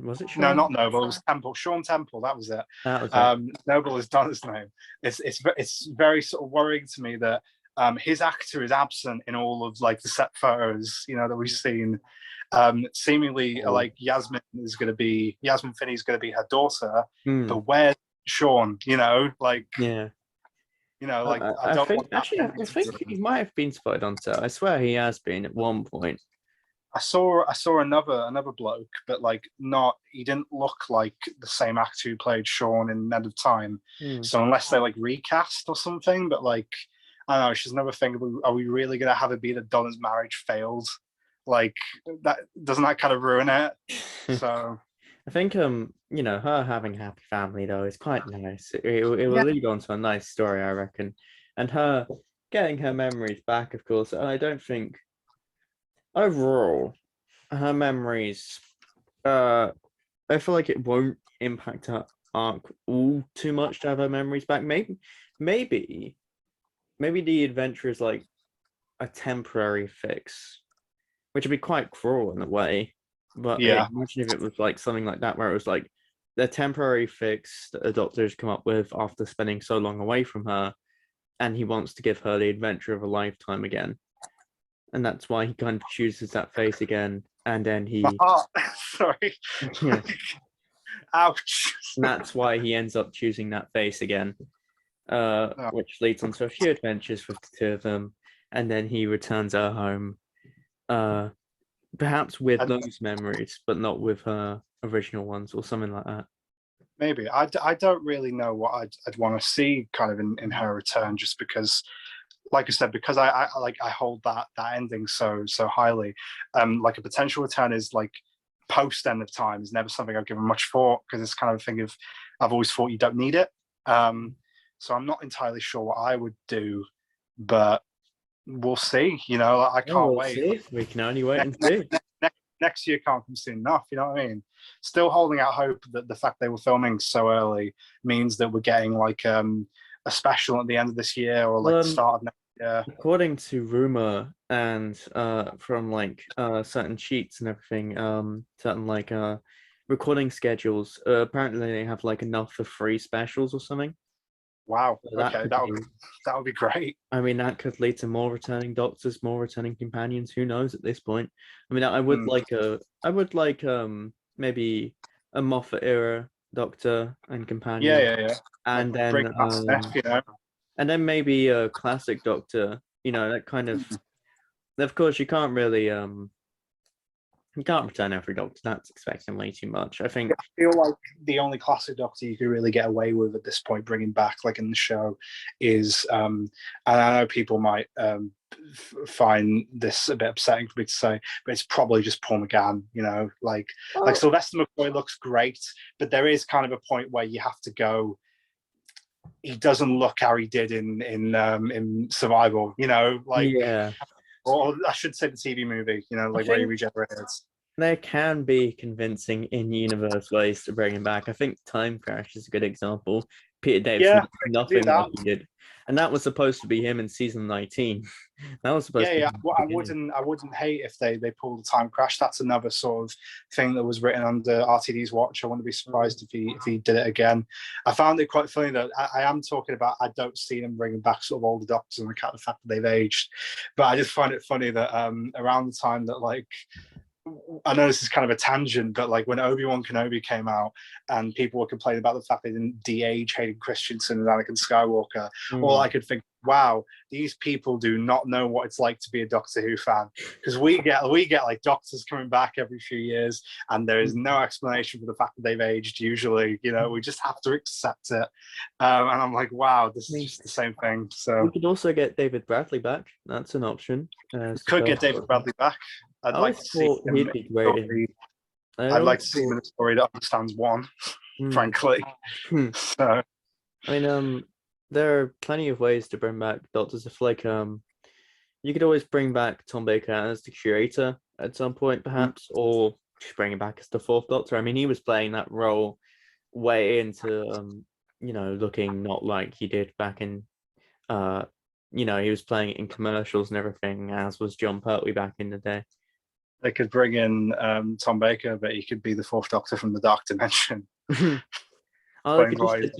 Was it no, Sean? not Noble. It was Temple. Sean Temple. That was it. That was it. Noble is Donna's name. It's very sort of worrying to me that his actor is absent in all of like the set photos, you know, that we've seen. Seemingly, Oh. like Yasmin Finney is going to be her daughter, Mm. but where's Sean? Yeah. Like I I don't think want that actually ending I to be think he ruined. might have been spotted on set. I swear he has been at one point. I saw another bloke, but like not he didn't look like the same actor who played Sean in End of Time. Mm. So unless they like recast or something, but like I don't know, it's just another thing. Are we really gonna have it be that Donna's marriage failed? Like that doesn't that kind of ruin it? So I think her having a happy family though is quite nice. It will yeah, lead on to a nice story, I reckon. And her getting her memories back, of course. I don't think overall her memories I feel like it won't impact her arc all too much to have her memories back. Maybe maybe the adventure is like a temporary fix, which would be quite cruel in a way. But yeah. imagine if it was like something like that, where it was like the temporary fix that a doctor's come up with after spending so long away from her, and he wants to give her the adventure of a lifetime again, and that's why he kind of chooses that face again, and then My he, heart. Sorry. yeah, Ouch. and that's why he ends up choosing that face again, No, which leads on to a few adventures with the two of them, and then he returns her home, uh, perhaps with I, those memories, but not with her original ones or something like that. maybe I don't really know what I'd want to see kind of in her return, just because like I said, because I hold that ending so highly. Like a potential return is like post End of Time is never something I've given much thought because it's kind of a thing of I've always thought you don't need it. So I'm not entirely sure what I would do but we'll see. You know, I Oh, can't we'll wait. see. We can only wait and Next, see. next year can't come soon enough. You know what I mean? Still holding out hope that the fact they were filming so early means that we're getting like a special at the end of this year or like the start of next year. According to rumor and from like certain sheets and everything, certain like recording schedules, apparently they have like enough for 3 specials or something. Wow. So Okay, that would be great. I mean, that could lead to more returning doctors, more returning companions. Who knows at this point? I mean, I would like maybe a Moffat era doctor and companion, Yeah. and Like bring then Matt Smith, you know. and then maybe a classic doctor. You know, that kind of course, you can't return every doctor. That's expecting way too much. I think. I feel like the only classic Doctor you could really get away with at this point, bringing back like in the show, is and I know people might find this a bit upsetting for me to say, but it's probably just Paul McGann. You know, like Sylvester McCoy looks great, but there is kind of a point where you have to go. He doesn't look how he did in Survival. You know, like yeah. or I should say the TV movie. You know, like where he regenerated. There can be convincing in-universe ways to bring him back. I think Time Crash is a good example. Peter Davison did nothing like he did, and that was supposed to be him in season 19. That was supposed to be Well, I wouldn't hate if they pulled the Time Crash. That's another sort of thing that was written under RTD's watch. I wouldn't be surprised if he did it again. I found it quite funny that I am talking about. I don't see them bringing back sort of older doctors and the fact that they've aged, but I just find it funny that around the time that like. I know this is kind of a tangent, but like when Obi-Wan Kenobi came out and people were complaining about the fact they didn't de-age Hayden Christensen and Anakin Skywalker, all I could think, wow, these people do not know what it's like to be a Doctor Who fan, because we get like doctors coming back every few years and there is no explanation for the fact that they've aged usually. You know, we just have to accept it. And I'm like, wow, this is just the same thing. So we could also get David Bradley back. That's an option. Could get David Bradley back. I'd like to see him. He'd be great. I'd like to see him in a story that understands one, frankly. So, I mean, there are plenty of ways to bring back doctors. If like you could always bring back Tom Baker as the curator at some point, perhaps, or just bring him back as the fourth Doctor. I mean, he was playing that role way into you know, looking not like he did back in you know, he was playing it in commercials and everything, as was John Pertwee back in the day. They could bring in Tom Baker, but he could be the fourth Doctor from the Dark Dimension. They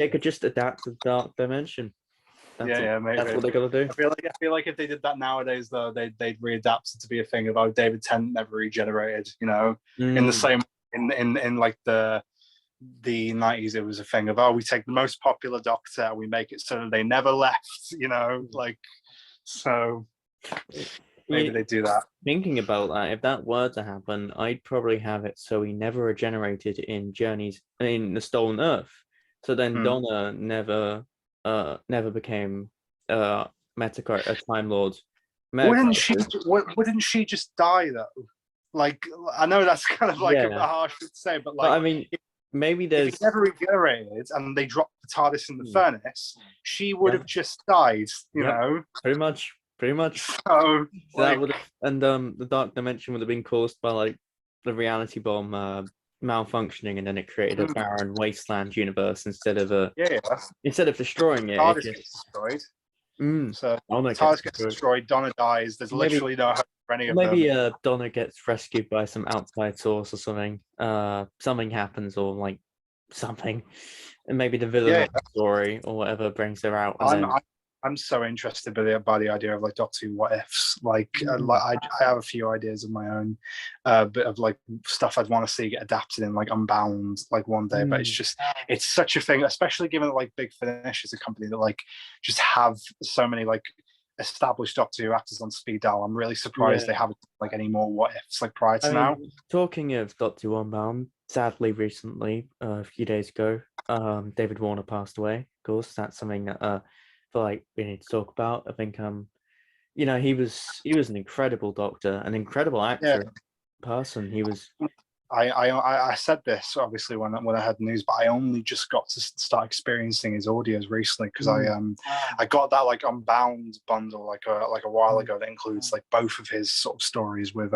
could just adapt to the Dark Dimension. Maybe. That's what they gotta do. I feel like if they did that nowadays, though, they'd readapt it to be a thing about David Tennant never regenerated. You know, in the same in like the 90s, it was a thing of, oh, we take the most popular Doctor and we make it so that they never left. You know, like so. Maybe they do that. Thinking about that, if that were to happen, I'd probably have it so he never regenerated in Journeys in the Stolen Earth. So then Donna never became a Time Lord. Wouldn't she just die though? Like, I know that's kind of like a harsh to say, but like, I mean, maybe there's if he never regenerated and they dropped the TARDIS in the furnace, she would have just died. You know, pretty much. So that would have, and the Dark Dimension would have been caused by like the reality bomb malfunctioning, and then it created a barren wasteland universe instead of destroying it. TARDIS gets destroyed. So TARDIS gets destroyed. Donna dies. There's literally no hope for any of them. Maybe Donna gets rescued by some outside source or something. Something happens, or like something, and maybe the villain of the story or whatever brings her out. I'm so interested by the idea of like Doctor Who what ifs. Like I have a few ideas of my own, bit of like stuff I'd want to see get adapted in like Unbound like one day. But it's such a thing, especially given that like Big Finish is a company that like just have so many like established Doctor Who actors on speed dial. I'm really surprised they haven't like any more what ifs like prior to now. Talking of Doctor Who Unbound, sadly recently, a few days ago, David Warner passed away. Of course, that's something that feel like we need to talk about. I think you know, he was an incredible Doctor, an incredible actor, person. He was I said this obviously when I had news, but I only just got to start experiencing his audios recently because I got that like Unbound bundle like a while ago that includes like both of his sort of stories with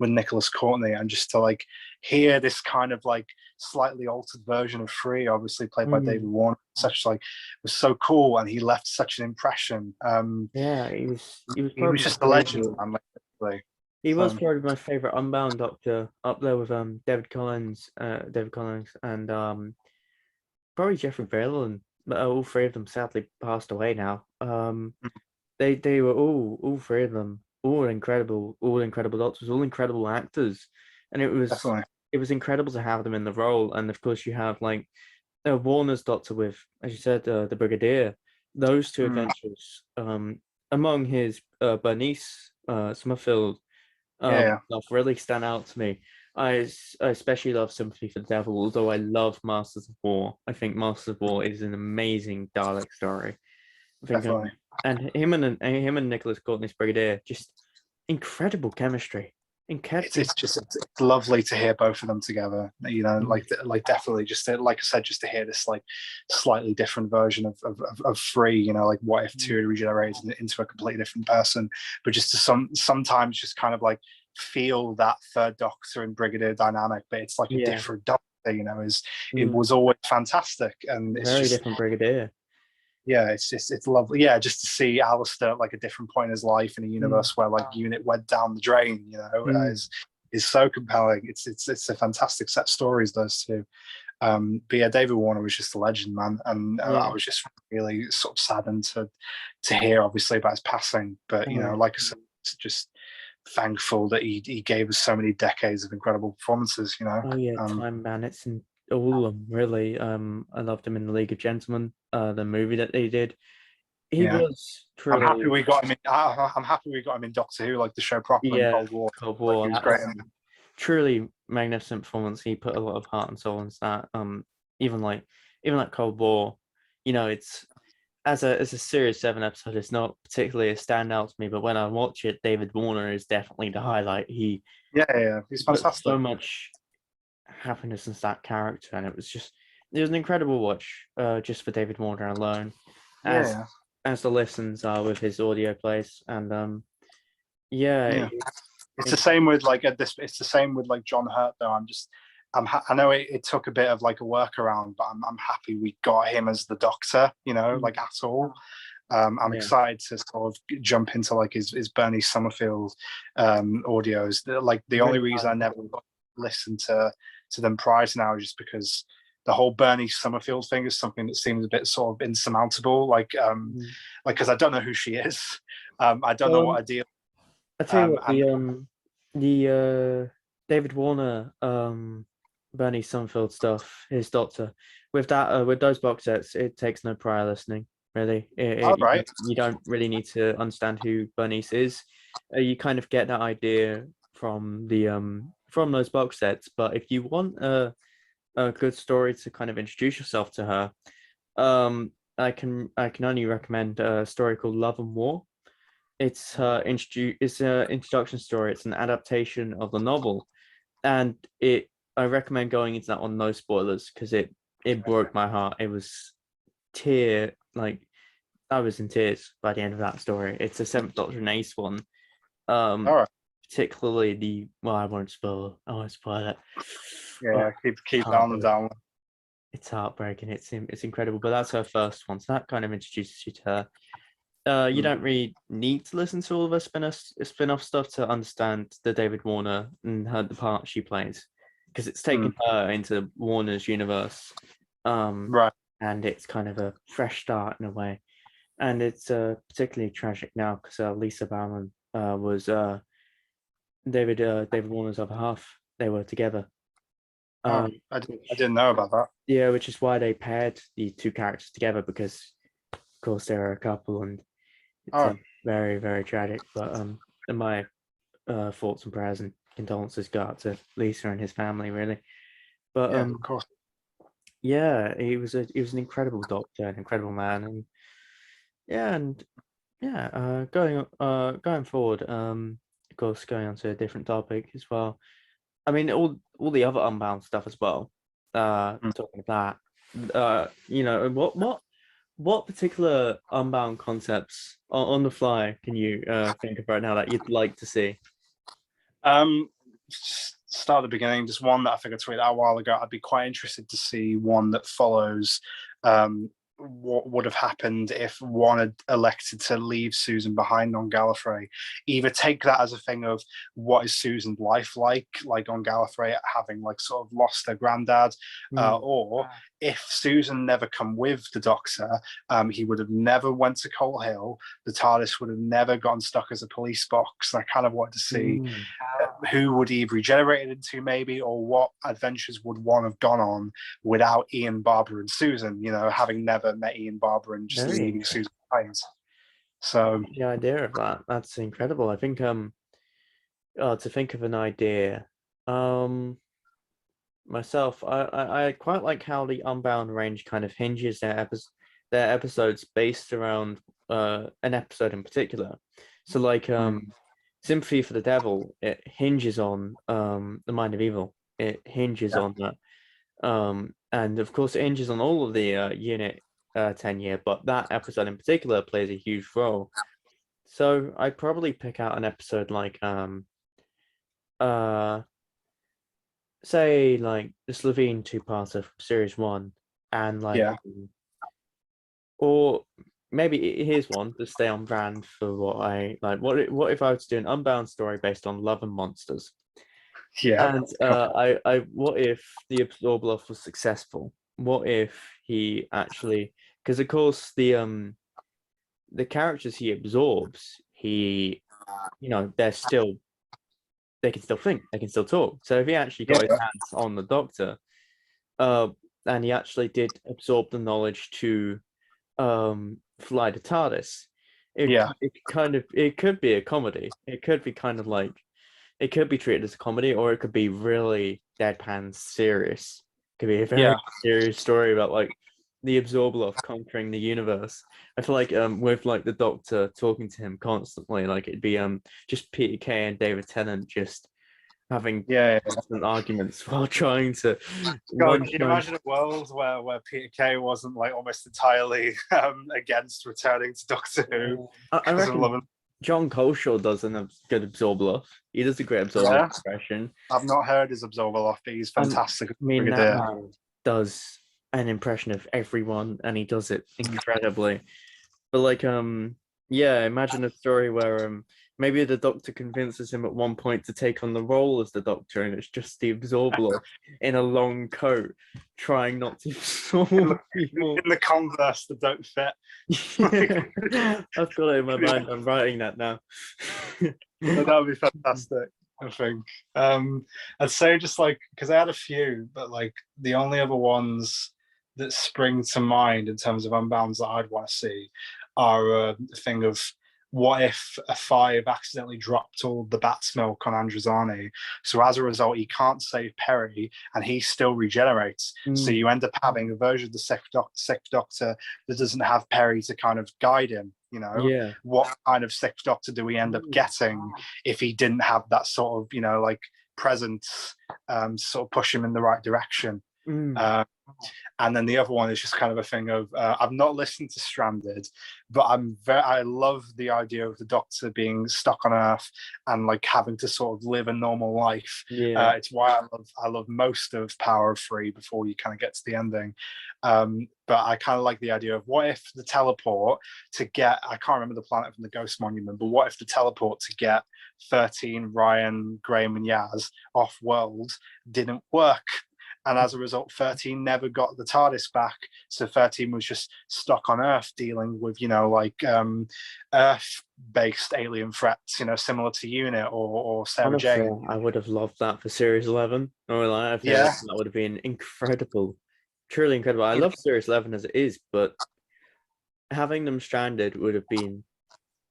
Nicholas Courtney, and just to like hear this kind of like slightly altered version of Free, obviously played by David Warner, such like was so cool, and he left such an impression. Yeah, he was He was probably just a my legend, favorite. man. Like, He was so probably my favorite Unbound Doctor, up there with David Collins, and probably Jeffrey Vreeland. But all three of them sadly passed away now. They were all three of them all incredible doctors, all incredible actors, and definitely. it was incredible to have them in the role. And of course, you have like Warner's Doctor with, as you said, the Brigadier. Those two Mm, adventures, among his Bernice Summerfield yeah, stuff, really stand out to me. I especially love Sympathy for the Devil, although I love Masters of War. I think Masters of War is an amazing Dalek story. I think definitely. and him and Nicholas Courtney's Brigadier, just incredible chemistry. It's lovely to hear both of them together. You know, like definitely just to, like I said, just to hear this like slightly different version of Free. You know, like what if two had regenerated into a completely different person, but just to sometimes just kind of like feel that third Doctor and Brigadier dynamic, but it's like a Yeah, different Doctor. You know, is it mm, was always fantastic, and it's very just different Brigadier. yeah, it's lovely. Yeah, just to see Alistair at like a different point in his life in a Mm, universe where like Unit went down the drain, you know, mm, is so compelling. It's a fantastic set of stories, those two. But yeah, David Warner was just a legend, man, and I yeah. was just really sort of saddened to hear, obviously, about his passing. But you Oh know, yeah. like I said, it's just thankful that he gave us so many decades of incredible performances. You know, Oh yeah, um, Time Bandits and all of them really. I loved him in the League of Gentlemen, the movie that they did. He yeah. was I'm happy truly, we got him in. I'm happy we got him in Doctor Who, like the show proper in yeah, Cold War. Cold Like War. he was great. That's truly magnificent performance. He put a lot of heart and soul into that. Even like Cold War, it's as a Series 7 episode, it's not particularly a standout to me, but when I watch it, David Warner is definitely the highlight. Yeah. He's He put fantastic. so much happiness into that character, and it was an incredible watch, just for David Warner alone, as Yeah, the listens are with his audio plays, and yeah, yeah. It's the it, same with like at this. It's the same with like John Hurt though. I know it took a bit of like a workaround, but I'm happy we got him as the Doctor. You know, like at all. I'm yeah, excited to sort of jump into like his Bernie Summerfield audios. Like the only really reason high. I never listened to them prior to now is just because the whole Bernie Summerfield thing is something that seems a bit sort of insurmountable. Mm. Like because I don't know who she is. I don't know Well, what I deal. I tell you what, And the David Warner Bernie Summerfield stuff, his Doctor, with those box sets, it takes no prior listening. Really, all right, you don't really need to understand who Bernice is. You kind of get that idea from those box sets. But if you want a good story to kind of introduce yourself to her, I can only recommend a story called Love and War. It's an introduction story. It's an adaptation of the novel, and I recommend going into that on no spoilers because it broke my heart. It was tear like I was in tears by the end of that story. It's a Seventh Doctor and Ace one. all Um, right. particularly I won't spoil it. Oh, Yeah, keep that on the heartbreaking. down. It's heartbreaking. It's incredible, but that's her first one, so that kind of introduces you to her. You Mm, don't really need to listen to all of her spin-off stuff to understand the David Warner and the part she plays, because it's taken mm, her into Warner's universe, um, right. and it's kind of a fresh start in a way. And it's particularly tragic now because Lisa Bauman was David Warner's other half. They were together. Oh, Um, I which didn't know about that. Yeah, which is why they paired the two characters together because, of course, they're a couple, and it's Oh, very very tragic. But and my thoughts and prayers and condolences go out to Lisa and his family, really. But yeah, of course. yeah, he was an incredible doctor, an incredible man, and yeah, going forward, of course, going on to a different topic as well. I mean, all the other Unbound stuff as well. Talking of that, what particular Unbound concepts on the fly can you think of right now that you'd like to see? Um, Start at the beginning. Just one that I think I tweeted out a while ago. I'd be quite interested to see one that follows what would have happened if one had elected to leave Susan behind on Gallifrey. Either take that as a thing of what is Susan's life like on Gallifrey, having like sort of lost her granddad, or if Susan never come with the Doctor, he would have never went to Coal Hill. The TARDIS would have never gotten stuck as a police box. I kind of wanted to see who would he have regenerated into, maybe, or what adventures would one have gone on without Ian, Barbara, and Susan, having never met Ian, Barbara, and just Very leaving Susan behind. So the idea of that's incredible. I think to think of an idea, myself, I quite like how the Unbound range kind of hinges their episodes based around an episode in particular. So like Sympathy for the Devil, it hinges on the Mind of Evil. It hinges on that. And of course it hinges on all of the unit 10 year, but that episode in particular plays a huge role. So I'd probably pick out an episode like say like the Slovene two-parter from series 1, and like or maybe here's one to stay on brand for what I like. What if I was to do an Unbound story based on Love and Monsters? And I what if the Absorbloff was successful? What if he actually, because of course the characters he absorbs, they can still think, they can still talk. So if he actually got his hands on the Doctor, and he actually did absorb the knowledge to fly the TARDIS, it could be a comedy. It could be kind of like, it could be treated as a comedy, or it could be really deadpan serious. It could be a very serious story about like the Absorbloff conquering the universe. I feel like with like the Doctor talking to him constantly, like it'd be just Peter Kay and David Tennant just having constant arguments while trying to. God, can you imagine a world where Peter Kay wasn't like almost entirely against returning to Doctor Who? I reckon John Coleshaw does a good Absorbloff. He does a great Absorbloff impression. I've not heard his Absorbloff, but he's fantastic. I mean, that man does an impression of everyone, and he does it incredibly. But like, imagine a story where maybe the Doctor convinces him at one point to take on the role as the Doctor, and it's just the Absorbloff in a long coat trying not to absorb people. In the Converse that don't fit. I've got it in my mind. I'm writing that now. That would be fantastic, I think. I'd say just like, because I had a few, but like the only other ones that spring to mind in terms of Unbounds that I'd want to see are a thing of, what if a 5 accidentally dropped all the bat's milk on Androzani? So as a result, he can't save Perry, and he still regenerates. So you end up having a version of the Sixth Doctor that doesn't have Perry to kind of guide him. What kind of Sixth Doctor do we end up getting if he didn't have that sort of, like presence, sort of push him in the right direction? And then the other one is just kind of a thing of, I've not listened to Stranded, but I love the idea of the Doctor being stuck on Earth and like having to sort of live a normal life. It's why I love most of Power of Three before you kind of get to the ending. But I kind of like the idea of, what if the teleport to get, I can't remember the planet from the Ghost Monument, but what if the teleport to get 13, Ryan, Graham, and Yaz off world didn't work? And as a result, 13 never got the TARDIS back. So 13 was just stuck on Earth dealing with, Earth-based alien threats, similar to UNIT or Sarah Jane. I would have loved that for Series 11. I feel like that would have been incredible. Truly incredible. I love Series 11 as it is, but having them stranded would have been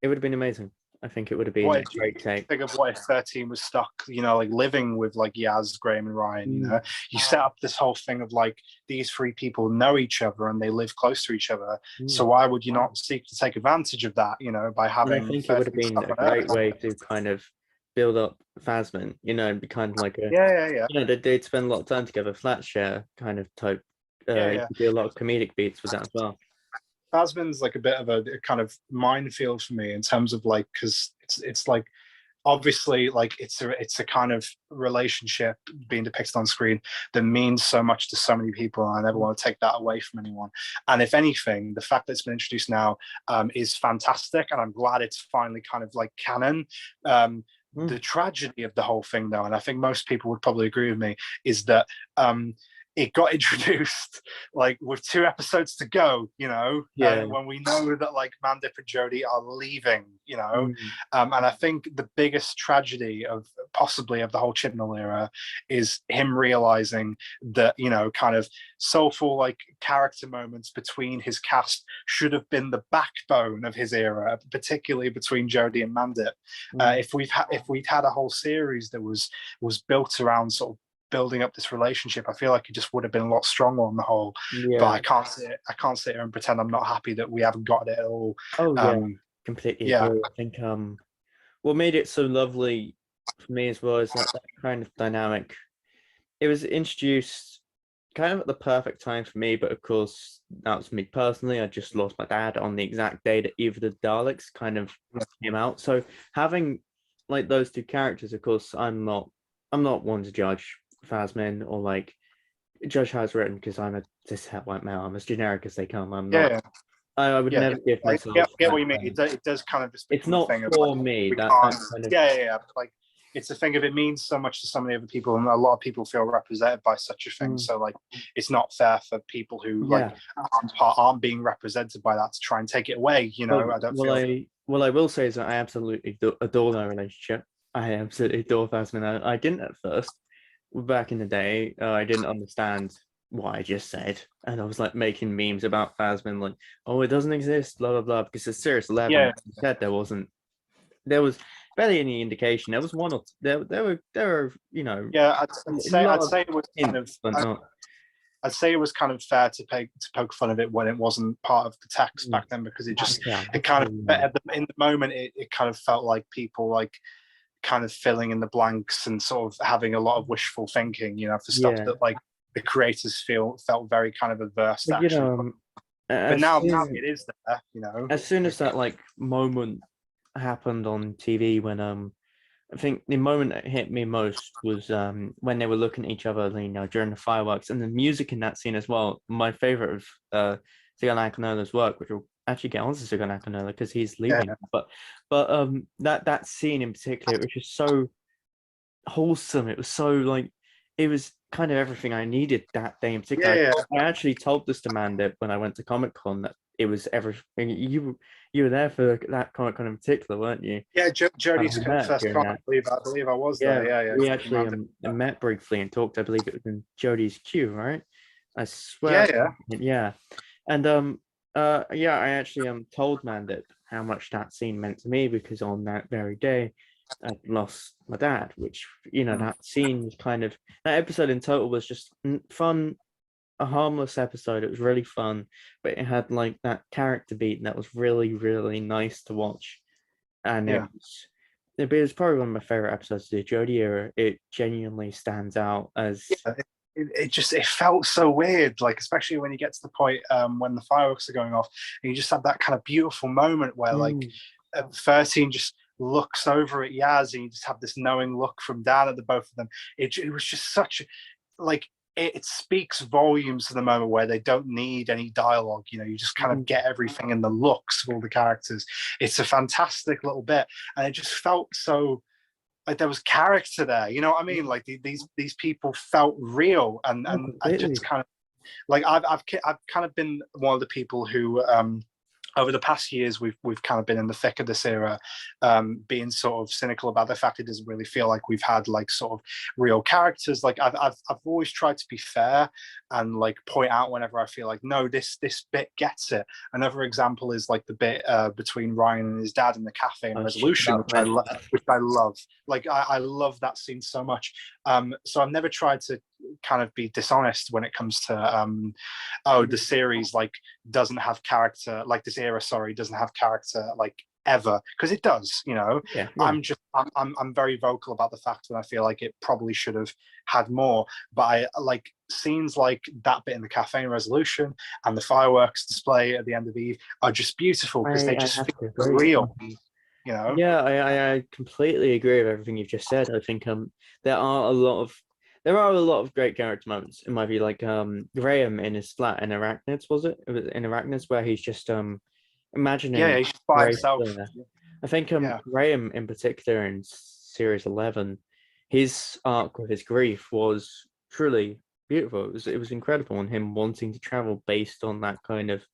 amazing. I think it would have been a great take. Think of what if 13 was stuck, like living with like Yaz, Graham, and Ryan. You set up this whole thing of like, these 3 people know each other and they live close to each other. So why would you not seek to take advantage of that? By having. And I think it would have been a great way to kind of build up Phasmin, and be kind of like a, Yeah. they'd spend a lot of time together, flat share kind of type. You Yeah. could do a lot of comedic beats with that as well. Phasmin's like a bit of a kind of minefield for me in terms of like, because it's like, obviously, like it's a kind of relationship being depicted on screen that means so much to so many people, and I never want to take that away from anyone. And if anything, the fact that it's been introduced now is fantastic, and I'm glad it's finally kind of like canon. The tragedy of the whole thing, though, and I think most people would probably agree with me, is that it got introduced like with 2 episodes to go, and when we know that like Mandip and Jodie are leaving, and I think the biggest tragedy of possibly of the whole Chibnall era is him realizing that, kind of soulful like character moments between his cast should have been the backbone of his era, particularly between Jodie and Mandip. If we'd had a whole series that was built around sort of building up this relationship, I feel like it just would have been a lot stronger on the whole. Yeah. But I can't sit here and pretend I'm not happy that we haven't got it at all. Oh yeah, completely agree. I think what made it so lovely for me as well is that kind of dynamic. It was introduced kind of at the perfect time for me, but of course that was me personally. I just lost my dad on the exact day that Eve of the Daleks kind of came out. So having like those 2 characters, of course, I'm not one to judge Phasmin or like judge how it's written, because I'm a cis-het white male. I'm as generic as they come. I'm not. I would never give myself. I get what you mean. It does kind of just. It's not for me. That kind of. Yeah. Like, it's a thing of it means so much to so many other people, and a lot of people feel represented by such a thing. So like, it's not fair for people who like aren't being represented by that to try and take it away. I don't feel. Well, I will say is that I absolutely adore their relationship. I absolutely adore Phasmin. I didn't at first. Back in the day, I didn't understand what I just said, and I was like making memes about Phasmin, like, oh, it doesn't exist, blah blah blah, because it's Sirius 11. Yeah. Said there was barely any indication. There was one or there were Yeah, I'd say it was kind of. I'd say it was kind of fair to poke fun of it when it wasn't part of the text back then, because it just it kind of in the moment it kind of felt like people like kind of filling in the blanks and sort of having a lot of wishful thinking, for stuff that like the creators felt very kind of adverse to actually. But now it is there, As soon as that like moment happened on TV, when I think the moment that hit me most was when they were looking at each other, during the fireworks, and the music in that scene as well. My favorite of Sigal Akinola's work, which will actually get on to Sigal Akinola because he's leaving. But that scene in particular, which is so wholesome. It was so like, it was kind of everything I needed that day in particular. I actually told this to Mandip when I went to Comic-Con, that it was everything. You were there for that Comic-Con in particular, weren't you? Yeah, Jodie's first con. I believe I was there. Yeah. We actually met briefly and talked. I believe it was in Jodie's queue, right? I swear. Yeah. And I actually told Mandip how much that scene meant to me, because on that very day I'd lost my dad, which that scene was kind of, that episode in total was just fun, a harmless episode. It was really fun, but it had like that character beat, and that was really, really nice to watch. And it was probably one of my favorite episodes of the Jodie era. It genuinely stands out as. It felt so weird, like especially when you get to the point when the fireworks are going off, and you just have that kind of beautiful moment where like 13 just looks over at Yaz, and you just have this knowing look from Dan at the both of them. It was just such like, it speaks volumes to the moment where they don't need any dialogue. You just kind of get everything in the looks of all the characters. It's a fantastic little bit, and it just felt so like there was character there. You know what I mean? Like these people felt real, and I just kind of like I've kind of been one of the people who over the past years, we've kind of been in the thick of this era, being sort of cynical about the fact it doesn't really feel like we've had like sort of real characters. Like I've always tried to be fair and like point out whenever I feel like, no, this bit gets it. Another example is like the bit between Ryan and his dad in the cafe in Resolution, which I love. Like I love that scene so much. So I've never tried to kind of be dishonest when it comes to the series like doesn't have character, like this era doesn't have character like ever, because it does. Yeah, yeah. I'm very vocal about the fact that I feel like it probably should have had more. But I like scenes like that bit in the cafe in Resolution and the fireworks display at the end of Eve are just beautiful because they I just have to feel agree. real. You know? Yeah, I completely agree with everything you've just said. I think there are a lot of great character moments in my view, like Graham in his flat in Arachnids, was it? It was in Arachnids where he's just Yeah, imagining he's just by Grace himself. there. I think Yeah. Graham in particular in series 11, his arc with his grief was truly beautiful. It was incredible, and him wanting to travel based on that kind of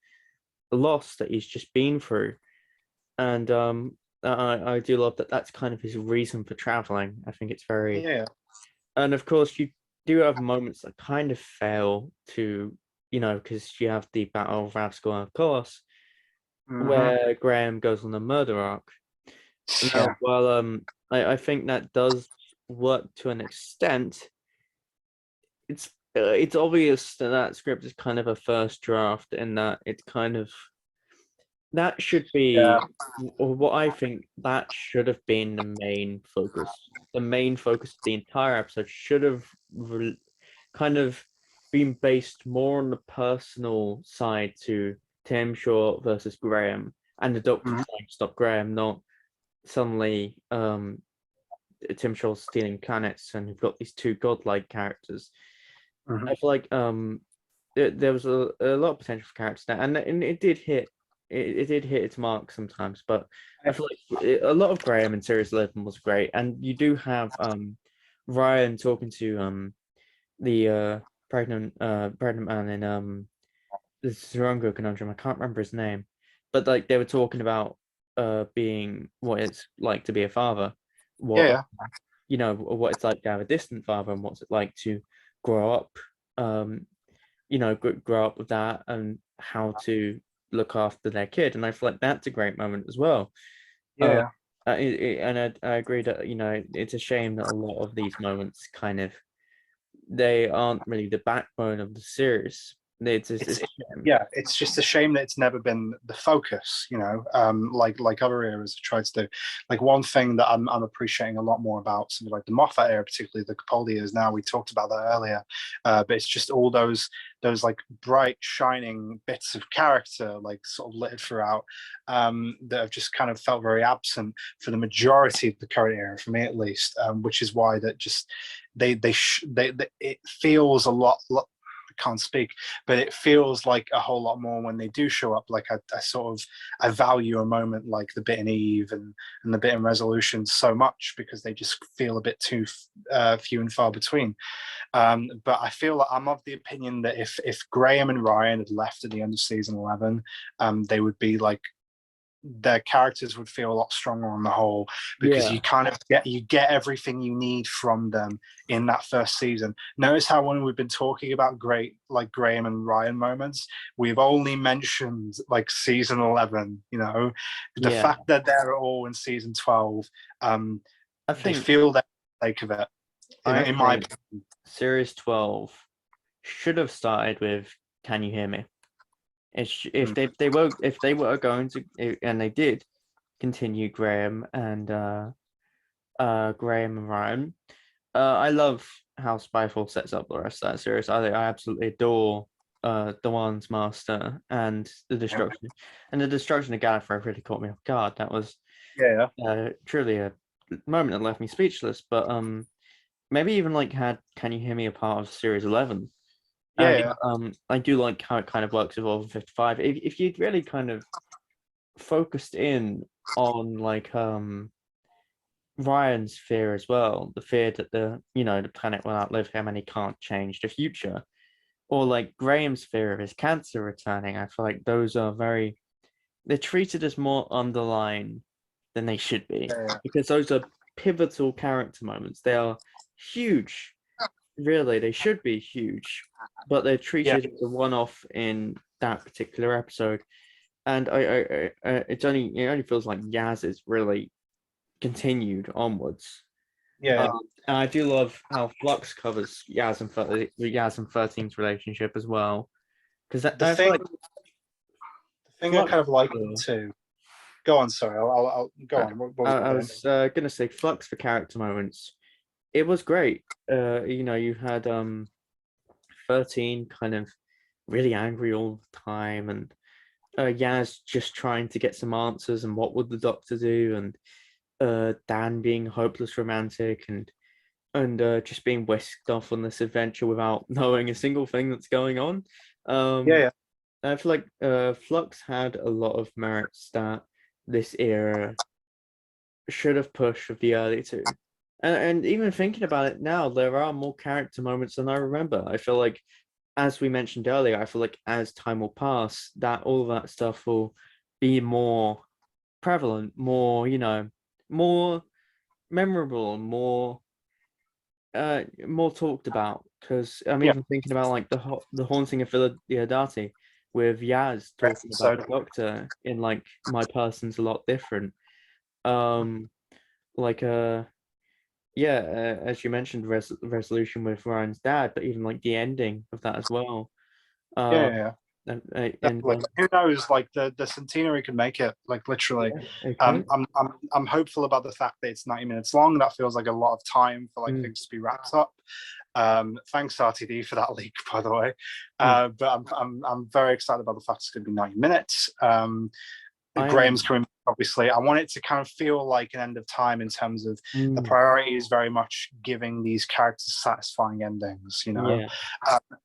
loss that he's just been through. And I do love that that's kind of his reason for traveling. I think it's very, Yeah. and of course you do have moments that kind of fail to, because you have the Battle of Rassilon, of course, Hmm. where Graham goes on the murder arc. Yeah. Now, well, I think that does work to an extent. It's obvious that that script is kind of a first draft, in that it's kind of that should Yeah. be, or what I think that should have been the main focus. The main focus of the entire episode should have kind of been based more on the personal side to Tim Shaw versus Graham, and the Doctor Mhm. trying to stop Graham, not suddenly Tim Shaw stealing planets, and we've got these two godlike characters. I Mhm. feel like there was a lot of potential for characters there, and it did hit its mark sometimes, but I feel like a lot of Graham in Series 11 was great, and you do have Ryan talking to the pregnant man in the Sarongo conundrum. I can't remember his name, but like they were talking about being what it's like to be a father, Yeah. what Yeah. what it's like to have a distant father, and what's it like to grow up, um, grow up with that, and how to look after their kid. And I feel like that's a great moment as well. Uh, Yeah. and I agree that it's a shame that a lot of these moments kind of they aren't really the backbone of the series. It's It's a shame. yeah, it's just a shame that it's never been the focus, like other eras have tried to do. Like one thing that I'm appreciating a lot more about something like the Moffat era, particularly the Capaldi years now. We talked about that earlier, but it's just all those like bright shining bits of character, like sort of littered throughout, that have just kind of felt very absent for the majority of the current era, for me at least. Which is why that just they it feels a lot, can't speak, but it feels like a whole lot more when they do show up. Like I sort of I value a moment like the bit in Eve and the bit in Resolution so much because they just feel a bit too few and far between. But I feel like I'm of the opinion that if Graham and Ryan had left at the end of season 11, they would be like their characters would feel a lot stronger on the whole because Yeah, you kind of get everything you need from them in that first season. Notice how when we've been talking about great like Graham and Ryan moments, we've only mentioned like season 11. The yeah. fact that they're all in season 12, I they think feel that sake of it. I In my think opinion. Series 12 should have started with "Can you hear me?" If they were going to, and they did continue Graham and Ryan. I love how Spyfall sets up the rest of that series. I absolutely adore the One's Master and the destruction of Gallifrey really caught me off guard. That was Yeah, truly a moment that left me speechless. But maybe even like had Can You Hear Me a part of Series 11. yeah, And yeah, I do like how it kind of works with Evolving 55. If you'd really kind of focused in on like Ryan's fear as well, the fear that the planet will outlive him and he can't change the future, or like Graham's fear of his cancer returning. I feel like those are they're treated as more underlying than they should be, yeah, because those are pivotal character moments. They are huge, really. They should be huge, but they're yeah. treated as a one-off in that particular episode. And it only feels like Yaz is really continued onwards. Yeah. And I do love how Flux covers Yaz and 13's relationship as well, because The I feel thing, like the thing I Flux. kind of like uh, too. Go on, sorry. I'll go Uh, on. What I, was I it doing? was gonna say Flux for character moments. It was great. You had 13 kind of really angry all the time, and Yaz just trying to get some answers and what would the doctor do, and Dan being hopeless romantic, and just being whisked off on this adventure without knowing a single thing that's going on. Yeah, Um, yeah, I feel like Flux had a lot of merits that this era should have pushed with the early two. And even thinking about it now, there are more character moments than I remember. I feel like, as we mentioned earlier, I feel like as time will pass, that all that stuff will be more prevalent, more, more memorable, more talked about. Because I'm yeah. even thinking about like the haunting of Diodati with Yaz talking about So the Doctor in like My Person's a Lot Different. Um, like yeah, as you mentioned, resolution with Ryan's dad, but even like the ending of that as well. yeah, Uh, yeah, yeah. and Like who knows? Like the centenary could make it. Like literally, yeah, it could. I'm hopeful about the fact that it's 90 minutes long. That feels like a lot of time for like Mm, things to be wrapped up. Thanks RTD for that leak, by the way. mm. But I'm very excited about the fact it's going to be 90 minutes. I Graham's am. coming. Obviously, I want it to kind of feel like an end of time in terms of the Mm, priority is very much giving these characters satisfying endings. yeah.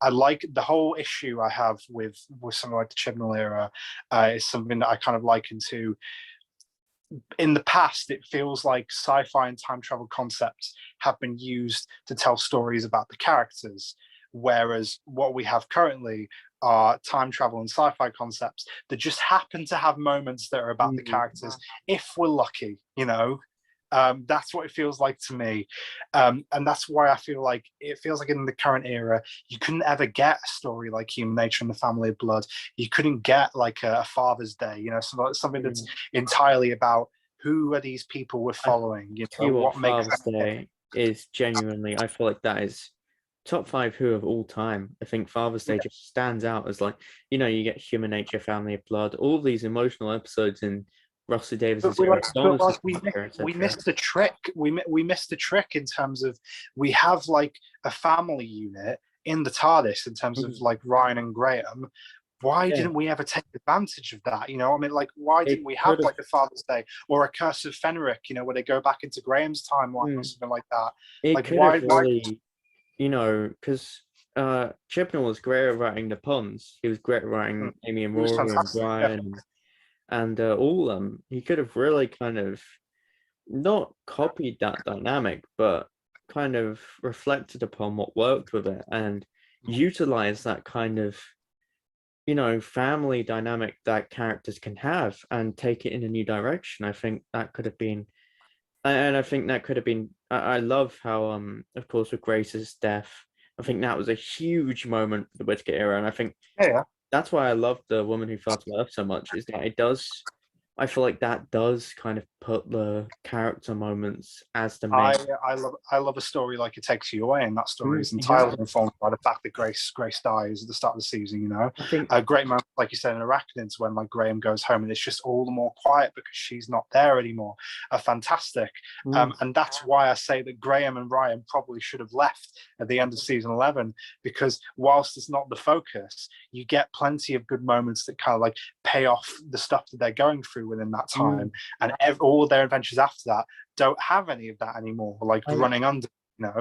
I like the whole issue I have with something like the Chibnall era is something that I kind of liken to. In the past, it feels like sci-fi and time travel concepts have been used to tell stories about the characters, whereas what we have currently are time travel and sci-fi concepts that just happen to have moments that are about the Mm, characters if we're lucky. That's what it feels like to me, and that's why I feel like it feels like in the current era you couldn't ever get a story like Human Nature and the Family of Blood. You couldn't get like a Father's Day, something that's mm. entirely about who are these people we're I following, tell you what, what makes Father's them tick. Day is genuinely, I feel like that is top five Who of all time. I think Father's Day just stands out as like, you get Human Nature, Family of Blood, all these emotional episodes in Russell Davis's era, But Donna's like era, we etc. missed the trick. We missed the trick in terms of we have like a family unit in the TARDIS in terms of Mm, like Ryan and Graham. Why yeah, didn't we ever take advantage of that? I mean, like, why it didn't we have could have. like a Father's Day or a Curse of Fenric? Where they go back into Graham's timeline or Mm, something like that. it Like, could have why? really, because Chibnall was great at writing the puns. He was great at writing Amy and It was Rory and fantastic. Yeah, Brian and all of them. He could have really kind of not copied that dynamic, but kind of reflected upon what worked with it and utilized that kind of, family dynamic that characters can have and take it in a new direction. I think that could have been, and I think that could have been. I love how, of course, with Grace's death, I think that was a huge moment for the Whittaker era, and I think yeah. that's why I love The Woman Who Fell to Earth so much. Is that it does. I feel like that does kind of put the character moments as the I main. I love a story like It Takes You Away, and that story is entirely Exactly. informed by the fact that Grace dies at the start of the season. I think. A great moment, like you said, in Arachnids when like Graham goes home and it's just all the more quiet because she's not there anymore. Are fantastic, Mm, and that's why I say that Graham and Ryan probably should have left at the end of season 11 because whilst it's not the focus, you get plenty of good moments that kind of like pay off the stuff that they're going through within that mm. time, and all their adventures after that don't have any of that anymore, like I running under.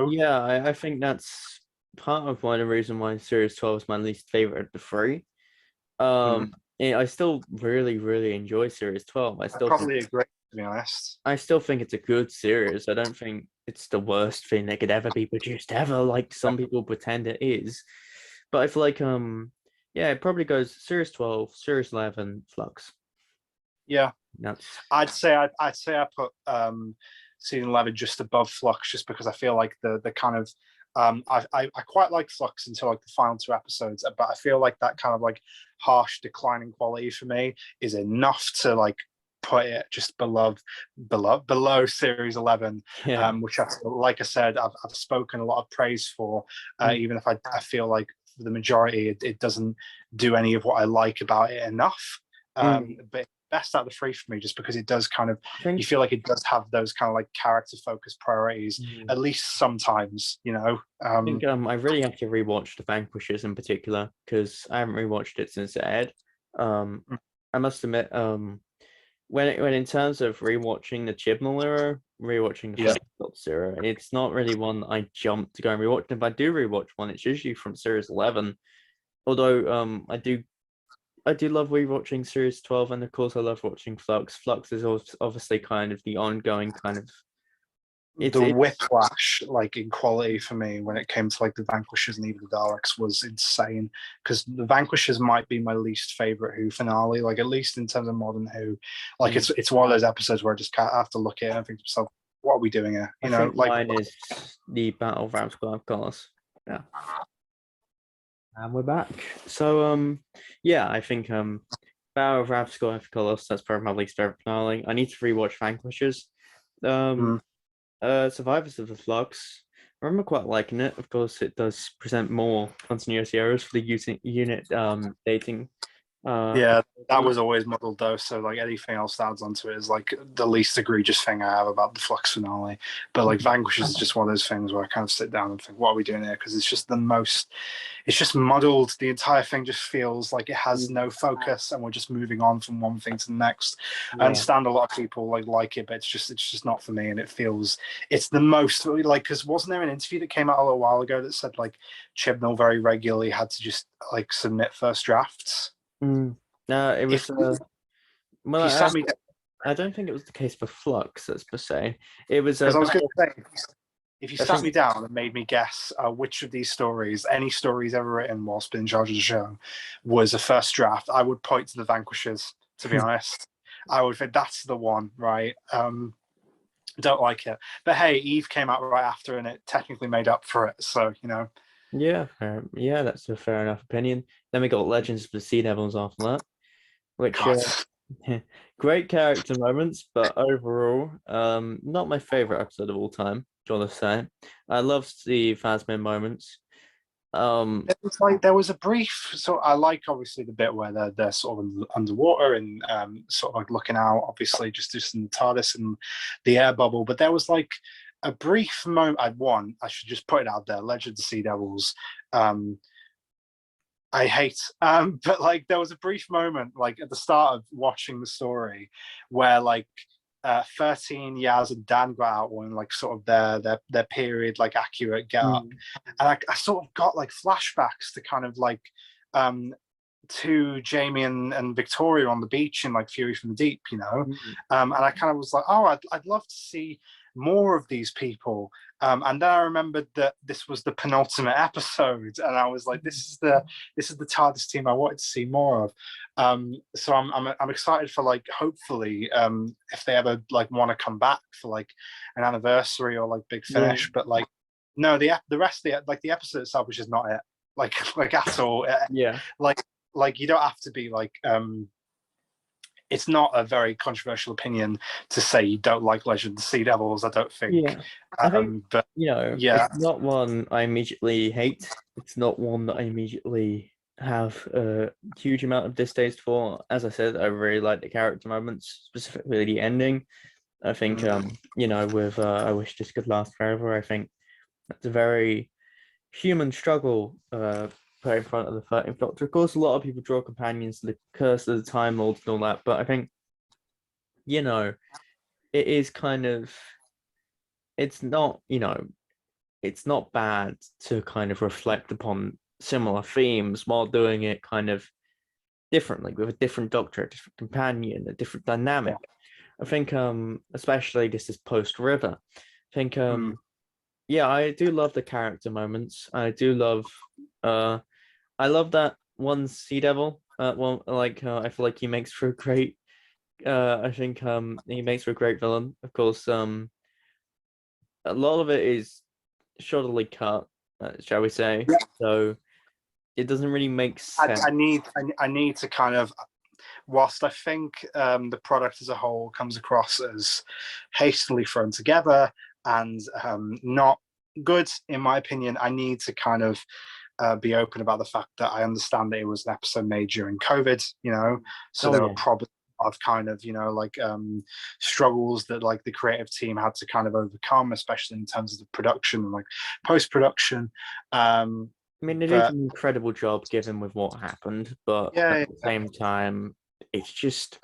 Yeah, I think that's part of why the reason why Series 12 is my least favorite of the three. Mhm. I still really, really enjoy Series 12. I probably agree, to be honest. I still think it's a good series. I don't think it's the worst thing that could ever be produced ever, like some people pretend it is. But I feel like yeah, it probably goes Series 12, Series 11, Flux. Yeah, That's I'd say I put season 11 just above Flux, just because I feel like the kind of I quite like Flux until like the final two episodes, but I feel like that kind of like harsh declining quality for me is enough to like put it just below series 11, yeah. which like I said, I've spoken a lot of praise for, Mm, even if I feel like for the majority it doesn't do any of what I like about it enough. mm. But best out of the three for me, just because it does kind of, I think you feel like it does have those kind of like character focused priorities, mm, at least sometimes, you know. I really have to rewatch The Vanquishers in particular because I haven't rewatched it since it aired. I must admit, when in terms of rewatching the Chibnall era, rewatching the Yeah. Flintstones era, it's not really one I jump to go and rewatch. If I do rewatch one, it's usually from series 11. Although I do love rewatching series 12, and of course I love watching Flux. Flux is obviously kind of the ongoing kind of The it's whiplash, like in quality for me, when it came to like the Vanquishers and even the Daleks, was insane. Because the Vanquishers might be my least favorite Who finale, like at least in terms of modern Who. Like it's one of those episodes where I just can't have to look at it and think to myself, what are we doing here? I You know, think like mine is the Battle of Ramsglav, of course. Yeah. And we're back. So yeah, I think Battle of Ravscol Colossus, that's probably my least favorite finale. I need to rewatch Vanquishers. mm, Survivors of the Flux. I remember quite liking it. Of course, it does present more continuity errors for the unit dating. yeah, that was always muddled though. So like anything else that adds onto it is like the least egregious thing I have about the Flux finale. But like Vanquishers is just one of those things where I kind of sit down and think, what are we doing here? Because it's just the most, it's just muddled. The entire thing just feels like it has no focus, and we're just moving on from one thing to the next. I Yeah. understand a lot of people like it, but it's just not for me. And it feels it's the most like, because wasn't there an interview that came out a little while ago that said like Chibnall very regularly had to just like submit first drafts? No, it was. If Well, you sat me, I don't think it was the case for Flux, as per se. It was because I was going to say, if you I sat think me down and made me guess which of these stories, any stories ever written whilst being in charge of the show, was a first draft, I would point to the Vanquishers. To be honest, I would think that's the one, right? Don't like it, but hey, Eve came out right after, and it technically made up for it. So you know, yeah, that's a fair enough opinion. Then we got Legends of the Sea Devils after that, which God, great character moments, but overall, not my favorite episode of all time. Gotta say, I love the Phasmin moments. it's like there was a brief. So I like obviously the bit where they're sort of underwater and sort of like looking out, obviously just in the TARDIS and the air bubble. But there was like a brief moment. I should just put it out there. Legend of Sea Devils. I hate, but like there was a brief moment, like at the start of watching the story, where like 13 Yaz and Dan got out one like sort of their period like accurate get up, and I sort of got like flashbacks to kind of like to Jamie and Victoria on the beach in like Fury from the Deep, you know, and I kind of was like, oh, I'd love to see more of these people. And then I remembered that this was the penultimate episode, and I was like, this is the TARDIS team I wanted to see more of. So I'm excited for like hopefully if they ever like want to come back for like an anniversary or like big finish. Yeah. But like no, the rest of the like the episode itself was just not it. Like at all. Yeah. Like you don't have to be like it's not a very controversial opinion to say you don't like Legend of the Sea Devils, I don't think. Yeah. I think, But yeah, it's not one I immediately hate. It's not one that I immediately have a huge amount of distaste for. As I said, I really like the character moments, specifically the ending. I think, with I Wish This Could Last Forever, I think that's a very human struggle put in front of the 13th Doctor. Of course, a lot of people draw companions to the Curse of the Time Lords and all that, but I think, it is kind of, it's not, it's not bad to kind of reflect upon similar themes while doing it kind of differently with a different Doctor, a different companion, a different dynamic. I think, especially this is post River. I think, yeah, I do love the character moments. I do love, I love that one Sea Devil. I feel like he makes for a great. I think he makes for a great villain. Of course, a lot of it is shoddily cut, shall we say? yeah. So it doesn't really make sense. I need to kind of, whilst I think the product as a whole comes across as hastily thrown together and not good, in my opinion, I need to kind of be open about the fact that I understand that it was an episode made during COVID, you know, so Oh there yeah, were of kind of, struggles that like the creative team had to kind of overcome, especially in terms of the production and like post-production. I mean, they did But an incredible job given with what happened, but yeah, at the same time, it's just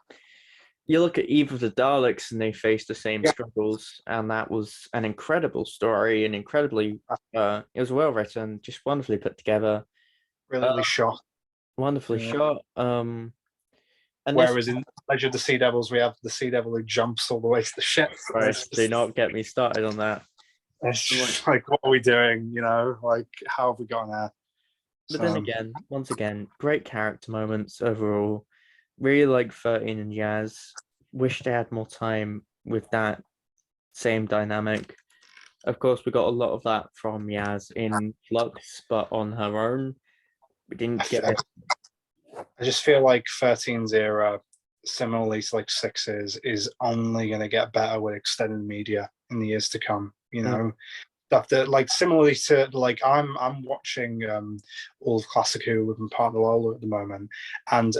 you look at Eve of the Daleks and they faced the same yeah, struggles, and that was an incredible story and incredibly, it was well written, just wonderfully put together, uh, brilliantly shot. wonderfully Yeah. shot. And this, Whereas in Legend of the Sea Devils, we have the Sea Devil who jumps all the way to the ship. Christ, do not get me started on that. It's just like, what are we doing? Like, how have we gotten there? But then again, once again, great character moments overall. Really like 13 and Jazz. Wish they had more time with that same dynamic. Of course, we got a lot of that from Yaz in Flux, but on her own, we didn't get it. I just feel like 13's era, similarly to like 6's, is only going to get better with extended media in the years to come. Stuff that like similarly to like I'm watching all of Classic Who with my partner Lola at the moment, and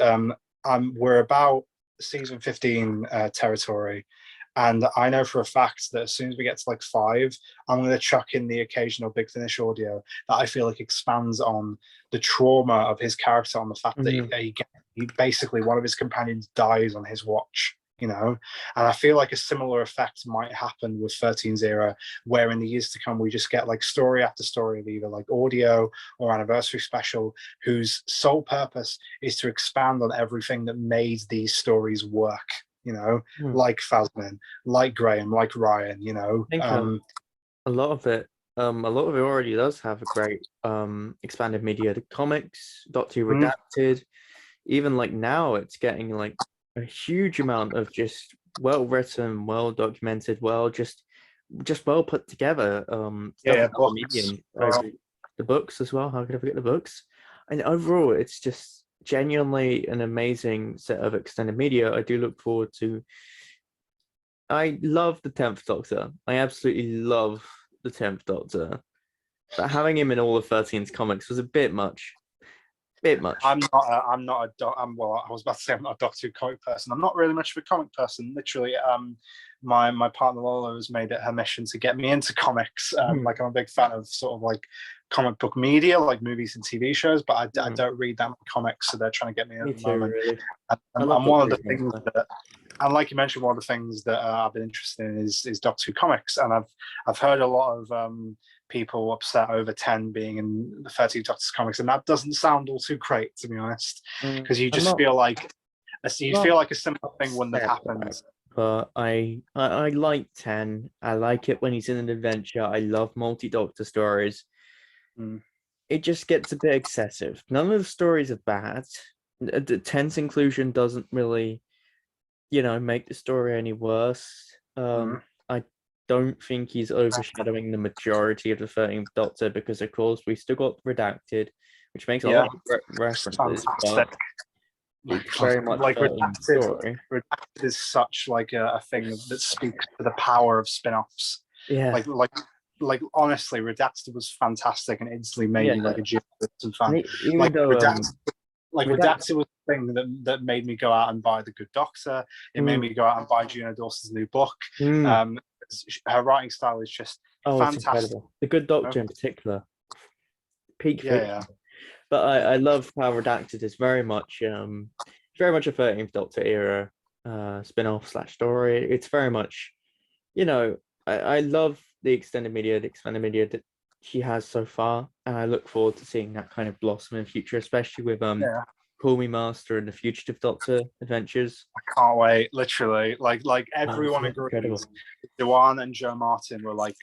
we're about season 15 territory. And I know for a fact that as soon as we get to like 5, I'm going to chuck in the occasional Big Finish audio that I feel like expands on the trauma of his character, on the fact that he basically, one of his companions dies on his watch, And I feel like a similar effect might happen with 13's era, where in the years to come, we just get like story after story of either like audio or anniversary special, whose sole purpose is to expand on everything that made these stories work. Like Phasmin, like Graham, like Ryan, I think a lot of it already does have a great expanded media. The comics, Doctor Who Redacted, even like now it's getting like a huge amount of just well written, well documented, just well put together stuff books. medium, the books as well. How could I forget the books? And overall it's just genuinely an amazing set of extended media. I do look forward to. I love the 10th Doctor. I absolutely love the 10th Doctor. But having him in all of 13's comics was a bit much. I'm not well, I was about to say I'm not a Doctor Who comic person. I'm not really much of a comic person. Literally, my partner Lola has made it her mission to get me into comics. Like I'm a big fan of sort of like comic book media, like movies and TV shows, but I don't read that many comics, so they're trying to get me at the moment. Really. And one of the things that, and like you mentioned, one of the things that I've been interested in is Doctor Who comics, and I've heard a lot of people upset over 10 being in the 13th Doctor's comics, and that doesn't sound all too great, to be honest, because you just feel like a similar thing wouldn't have happened. But I like 10. I like it when he's in an adventure. I love multi-Doctor stories. It just gets a bit excessive. None of the stories are bad. The 10's inclusion doesn't really, make the story any worse. I don't think he's overshadowing the majority of the 13th Doctor, because of course we still got Redacted, which makes a lot of references. Fantastic. It's very much like Redacted is such like a thing that speaks to the power of spin-offs. Yeah. Like honestly, Redacted was fantastic and instantly made me like a Jupiter fan. Redacted was the thing that made me go out and buy The Good Doctor. It made me go out and buy Gina Dawson's new book. Her writing style is just fantastic. The Good Doctor in particular, peak. But I love how Redacted is very much a 13th Doctor era spin-off / story. It's very much, I love the expanded media that she has so far, and I look forward to seeing that kind of blossom in the future, especially with Call Me Master and the Fugitive Doctor adventures. I can't wait. Literally, like everyone agrees. Incredible. Joanne and Joe Martin were like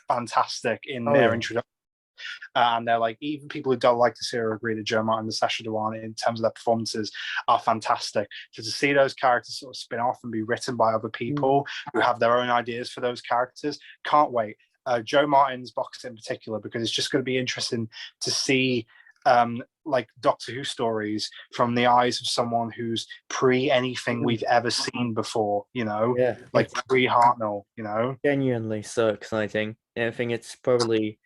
fantastic in their introduction. And they're like, even people who don't like the series agree that Joe Martin and Sacha Dhawan, in terms of their performances, are fantastic. So to see those characters sort of spin off and be written by other people who have their own ideas for those characters, can't wait. Joe Martin's box in particular, because it's just going to be interesting to see like Doctor Who stories from the eyes of someone who's pre anything we've ever seen before, like pre Hartnell, Genuinely so exciting. I think it's probably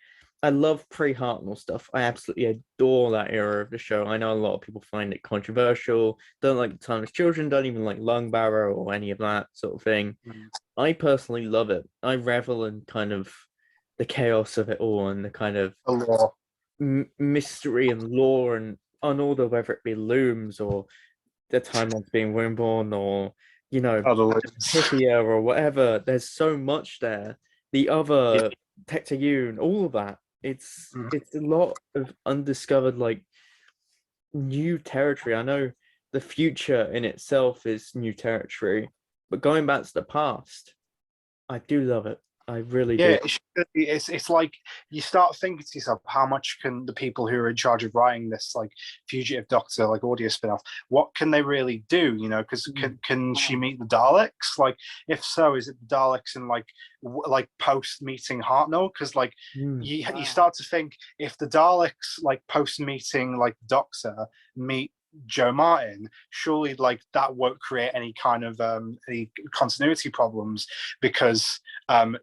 I love pre-Hartnell stuff. I absolutely adore that era of the show. I know a lot of people find it controversial, don't like the Timeless Children, don't even like Lungbarrow or any of that sort of thing. Mm. I personally love it. I revel in kind of the chaos of it all and the kind of A law. mystery and lore and unorder, whether it be looms or the timelines being reborn or Other looms. Pythia or whatever. There's so much there. The Yeah. other Tectayun, all of that. It's Mm. it's a lot of undiscovered like new territory. I know the future in itself is new territory, but going back to the past, I do love it. I really Yeah, do. it's like you start thinking to yourself, how much can the people who are in charge of writing this like Fugitive Doctor like audio spin-off, what can they really do? Because can she meet the Daleks? Like, if so, is it the Daleks in like post meeting Hartnell? Because like Mm. you start to think, if the Daleks like post meeting like Doctor meet Joe Martin, surely like that won't create any kind of any continuity problems, because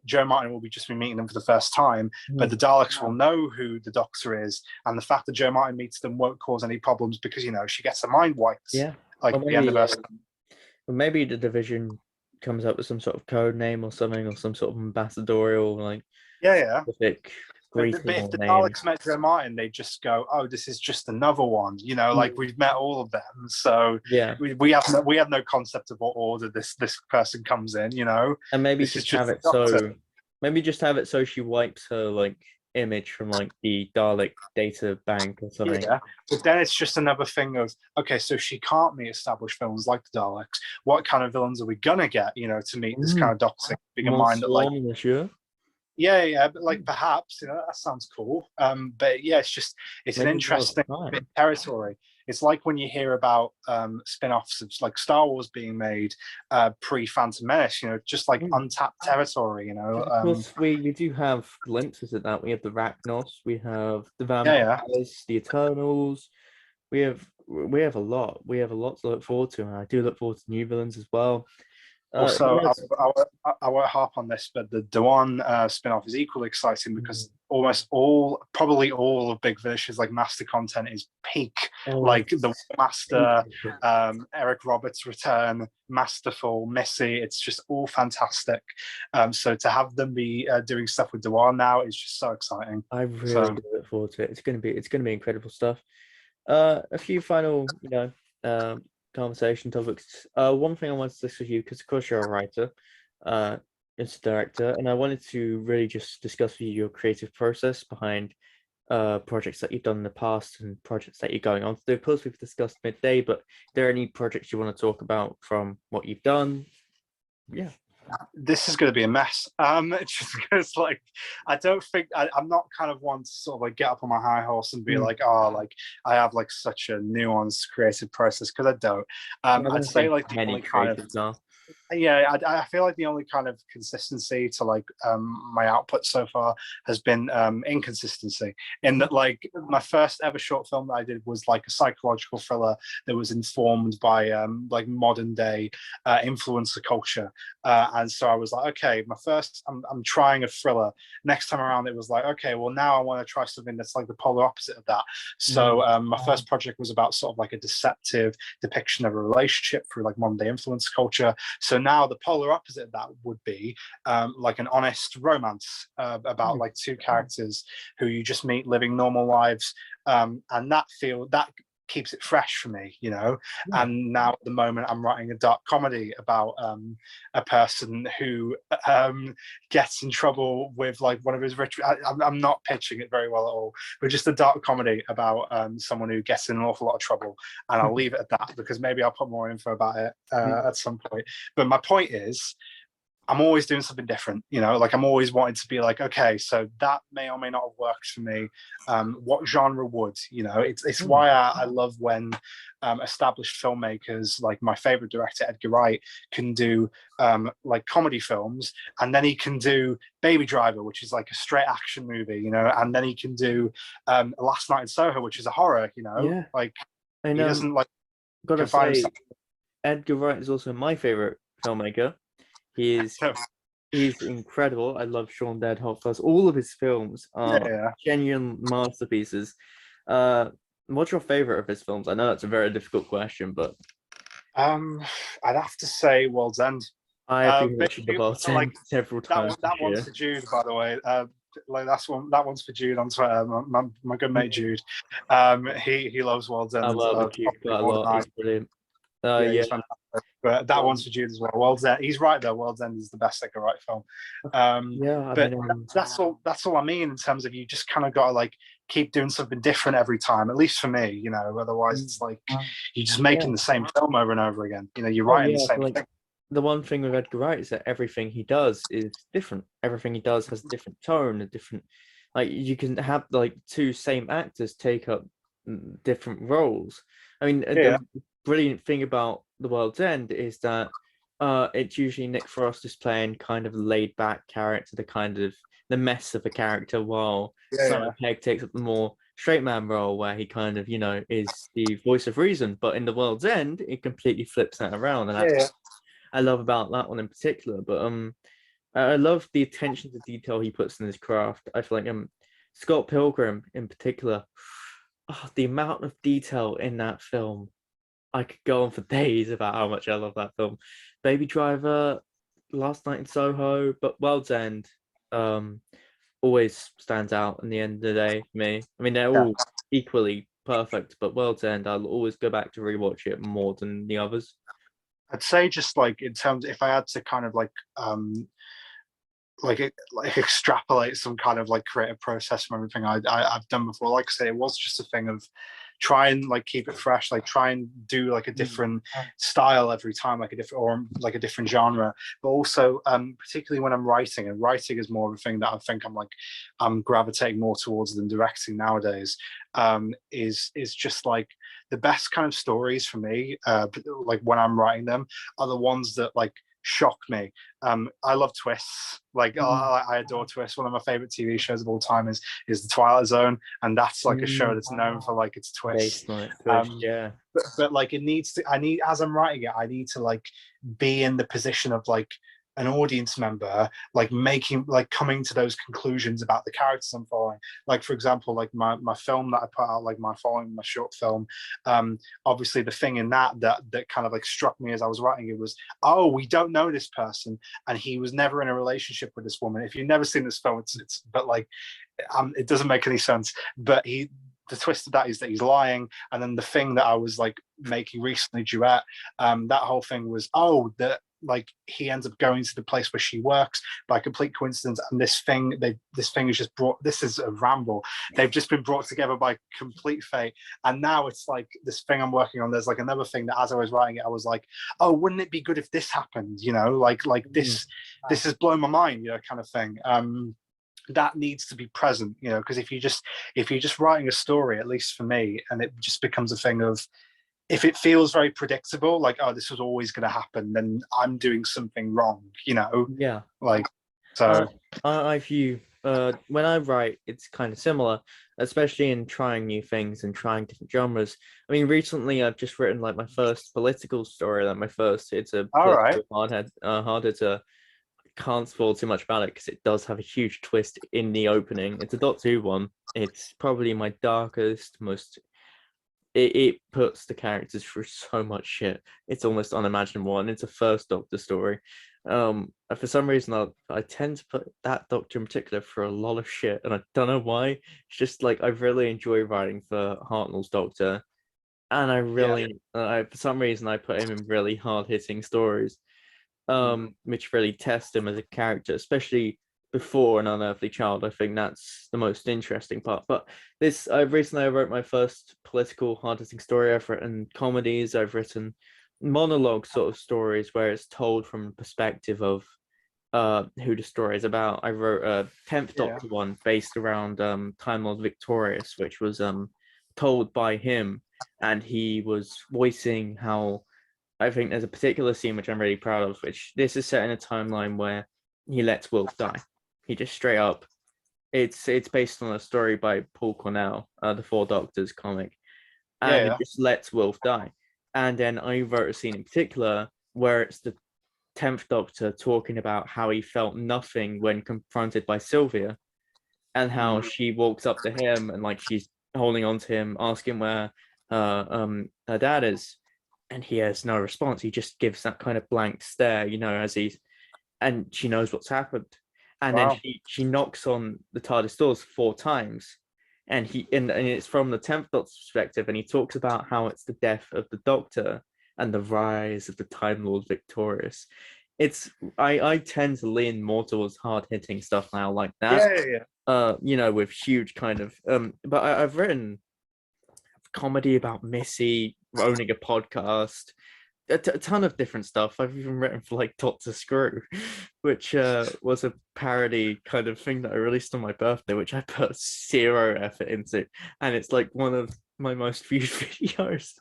Joe Martin will be just be meeting them for the first time, but the Mm. Daleks will know who the Doctor is, and the fact that Joe Martin meets them won't cause any problems because she gets her mind wiped Yeah. like Or at the end of maybe her. or maybe the division comes up with some sort of code name or something, or some sort of ambassadorial like Yeah, yeah. specific But greeting if or the name. Daleks met Joe Martin, they just go, "Oh, this is just another one." Like Mm. we've met all of them, so Yeah. we have no concept of what order this person comes in. And maybe This is just just have the it Doctor. so maybe just have it so she wipes her like image from like the Dalek data bank or something. Yeah, but then it's just another thing of, okay, so she can't meet established villains like the Daleks. What kind of villains are we gonna get? To meet this kind Mm. of Doctor, keeping in mind that, like, Rassilon, monsieur. yeah, yeah, but like perhaps that sounds cool. But yeah, it's an Maybe more of interesting bit time. of territory. It's like when you hear about spin-offs of like Star Wars being made pre Phantom Menace. Just like Mm. untapped territory. Because of course we do have glimpses of that. We have the Rachnos, we have the Yeah, yeah. vampires, the Eternals. We have a lot. We have a lot to look forward to, and I do look forward to new villains as well. Also, Yes. I won't harp on this, but the Dewan spin-off is equally exciting Mm. because probably all of Big Finish's like master content is peak. Oh, Like the it's Master, Eric Roberts' return, Masterful, Missy, it's just all fantastic. So to have them be doing stuff with Dewan now is just so exciting. I really So do look forward to it. It's gonna be incredible stuff. A few final, conversation topics. One thing I wanted to discuss with you, because of course you're a writer, uh, as a director, and I wanted to really just discuss with you your creative process behind projects that you've done in the past and projects that you're going on to do. Of course, we've discussed Midday, but are there any projects you want to talk about from what you've done? Yeah. this is going to be a mess. Just because, like, I don't think I'm not kind of one to sort of like get up on my high horse and be Mm. like, oh, like I have like such a nuanced creative process, because I don't. I I'd don't say think like the many only kind of, creatives are. yeah, I feel like the only kind of consistency to like my output so far has been inconsistency, in that like my first ever short film that I did was like a psychological thriller that was informed by like modern day influencer culture, and so I was like, okay, I'm trying a thriller. Next time around it was like, okay, well now I want to try something that's like the polar opposite of that. So Mm. my first project was about sort of like a deceptive depiction of a relationship through like modern day influence culture. So now the polar opposite of that would be like an honest romance about Mm. like two characters who you just meet living normal lives, and that keeps it fresh for me. Yeah. And now at the moment I'm writing a dark comedy about a person who gets in trouble with like one of his rich. I'm not pitching it very well at all, but just a dark comedy about someone who gets in an awful lot of trouble, and I'll leave it at that because maybe I'll put more info about it Mm. at some point. But my point is, I'm always doing something different, like I'm always wanting to be like, okay, so that may or may not have worked for me. What genre would, it's Mm. why I love when established filmmakers, like my favorite director, Edgar Wright, can do like comedy films, and then he can do Baby Driver, which is like a straight action movie, and then he can do Last Night in Soho, which is a horror, Yeah. like And he doesn't like gotta confine say, himself. Edgar Wright is also my favorite filmmaker. He is He's incredible. I love Sean Dead Hot Fuzz. All of his films are Yeah. genuine masterpieces. Uh, what's your favorite of his films? I know that's a very difficult question, but I'd have to say World's End. I've been watching The Basically, World's like End several times this that one's year. for Jude, by the way. Like that one's for Jude on Twitter. My good mate Jude. He loves World's I End work with Jude probably quite a more than lot. I. He's brilliant. Yeah, Yeah. he's fantastic. But that one's for Jude as well. World's End. He's right though. World's End is the best Edgar Wright film. Yeah, I But mean, that's all. That's all I mean in terms of you just kind of got to like keep doing something different every time. At least for me, you know. Otherwise, it's like you're just making yeah. the same film over and over again. You know, you're Oh writing the yeah, same like thing. the one thing with Edgar Wright is that everything he does is different. Everything he does has a different tone, a different, like you can have like two same actors take up different roles. I mean, Yeah, the brilliant thing about The World's End is that it's usually Nick Frost is playing kind of laid back character, the kind of the mess of a character, while yeah, Simon Pegg takes up the more straight man role where he kind of, is the voice of reason. But in The World's End, it completely flips that around, and yeah, that's yeah. what I love about that one in particular. But I love the attention to detail he puts in his craft. I feel like Scott Pilgrim in particular, the amount of detail in that film, I could go on for days about how much I love that film. Baby Driver, Last Night in Soho, but World's End, um, always stands out in the end of the day for me. I mean, they're Yeah. all equally perfect, but World's End, I'll always go back to rewatch it more than the others. I'd say just like in terms, if I had to kind of like extrapolate some kind of like creative process from everything I've done before. Like I say, it was just a thing of try and like keep it fresh, like try and do like a different style every time, like a different or like a different genre. But also, particularly when I'm writing, and writing is more of a thing that I think I'm gravitating more towards than directing nowadays. Is just like the best kind of stories for me, like when I'm writing them, are the ones that like shock me. I love twists. Like I adore twists. One of my favorite TV shows of all time is The Twilight Zone, and that's like a show that's known for like its twists. Based on it, twist, Um, yeah. but like it needs to. I need as I'm writing it, I need to like be in the position of like an audience member, like making like coming to those conclusions about the characters I'm following. Like for example, like my film that I put out, like my following my short film. Obviously, the thing in that kind of like struck me as I was writing it was, oh, we don't know this person, and he was never in a relationship with this woman. If you've never seen this film, it's but like, it doesn't make any sense. But the twist of that is that he's lying, and then the thing that I was like making recently, duet, that whole thing was, oh, that like he ends up going to the place where she works by complete coincidence, and this thing is just brought, this is a ramble, they've just been brought together by complete fate, and now it's like this thing I'm working on, there's like another thing that as I was writing it I was like, oh, wouldn't it be good if this happened, you know, like this has blown my mind, you know, kind of thing. That needs to be present, you know, because if you're just writing a story, at least for me, and it just becomes a thing of, if it feels very predictable, like, oh, this was always going to happen, then I'm doing something wrong, you know, Yeah. like, Uh, so I view when I write, it's kind of similar, especially in trying new things and trying different genres. I mean, recently I've just written like my first political story, like my first. It's a all right, political hard hitter. Can't spoil too much about it because it does have a huge twist in the opening. It's a Doctor Who one. It's probably my darkest, most. It puts the characters through so much shit. It's almost unimaginable, and it's a first Doctor story. For some reason, I tend to put that Doctor in particular for a lot of shit, and I don't know why. It's just like I really enjoy writing for Hartnell's Doctor, and I yeah, really, for some reason, I put him in really hard hitting stories, which really test him as a character, especially before An Unearthly Child. I think that's the most interesting part. But I recently wrote my first political hard hitting story. I've written comedies, I've written monologue sort of stories where it's told from the perspective of who the story is about. I wrote a 10th yeah, Doctor one based around Time Lord Victorious, which was told by him, and he was voicing how I think there's a particular scene which I'm really proud of, which this is set in a timeline where he lets Wilf die. He just straight up. It's based on a story by Paul Cornell, the Four Doctors comic, and it yeah, just lets Wilf die. And then I wrote a scene in particular where it's the 10th Doctor talking about how he felt nothing when confronted by Sylvia, and how she walks up to him and like she's holding on to him, asking where her dad is, and he has no response. He just gives that kind of blank stare, as he's, and she knows what's happened. And then Wow. she knocks on the TARDIS doors 4 times, and it's from the 10th Doctor's perspective, and he talks about how it's the death of the Doctor and the rise of the Time Lord victorious. I tend to lean more towards hard hitting stuff now like that. With huge kind of but I've written comedy about Missy owning a podcast, a ton of different stuff. I've even written for like Doctor Screw, which was a parody kind of thing that I released on my birthday, which I put zero effort into, and it's like one of my most viewed videos.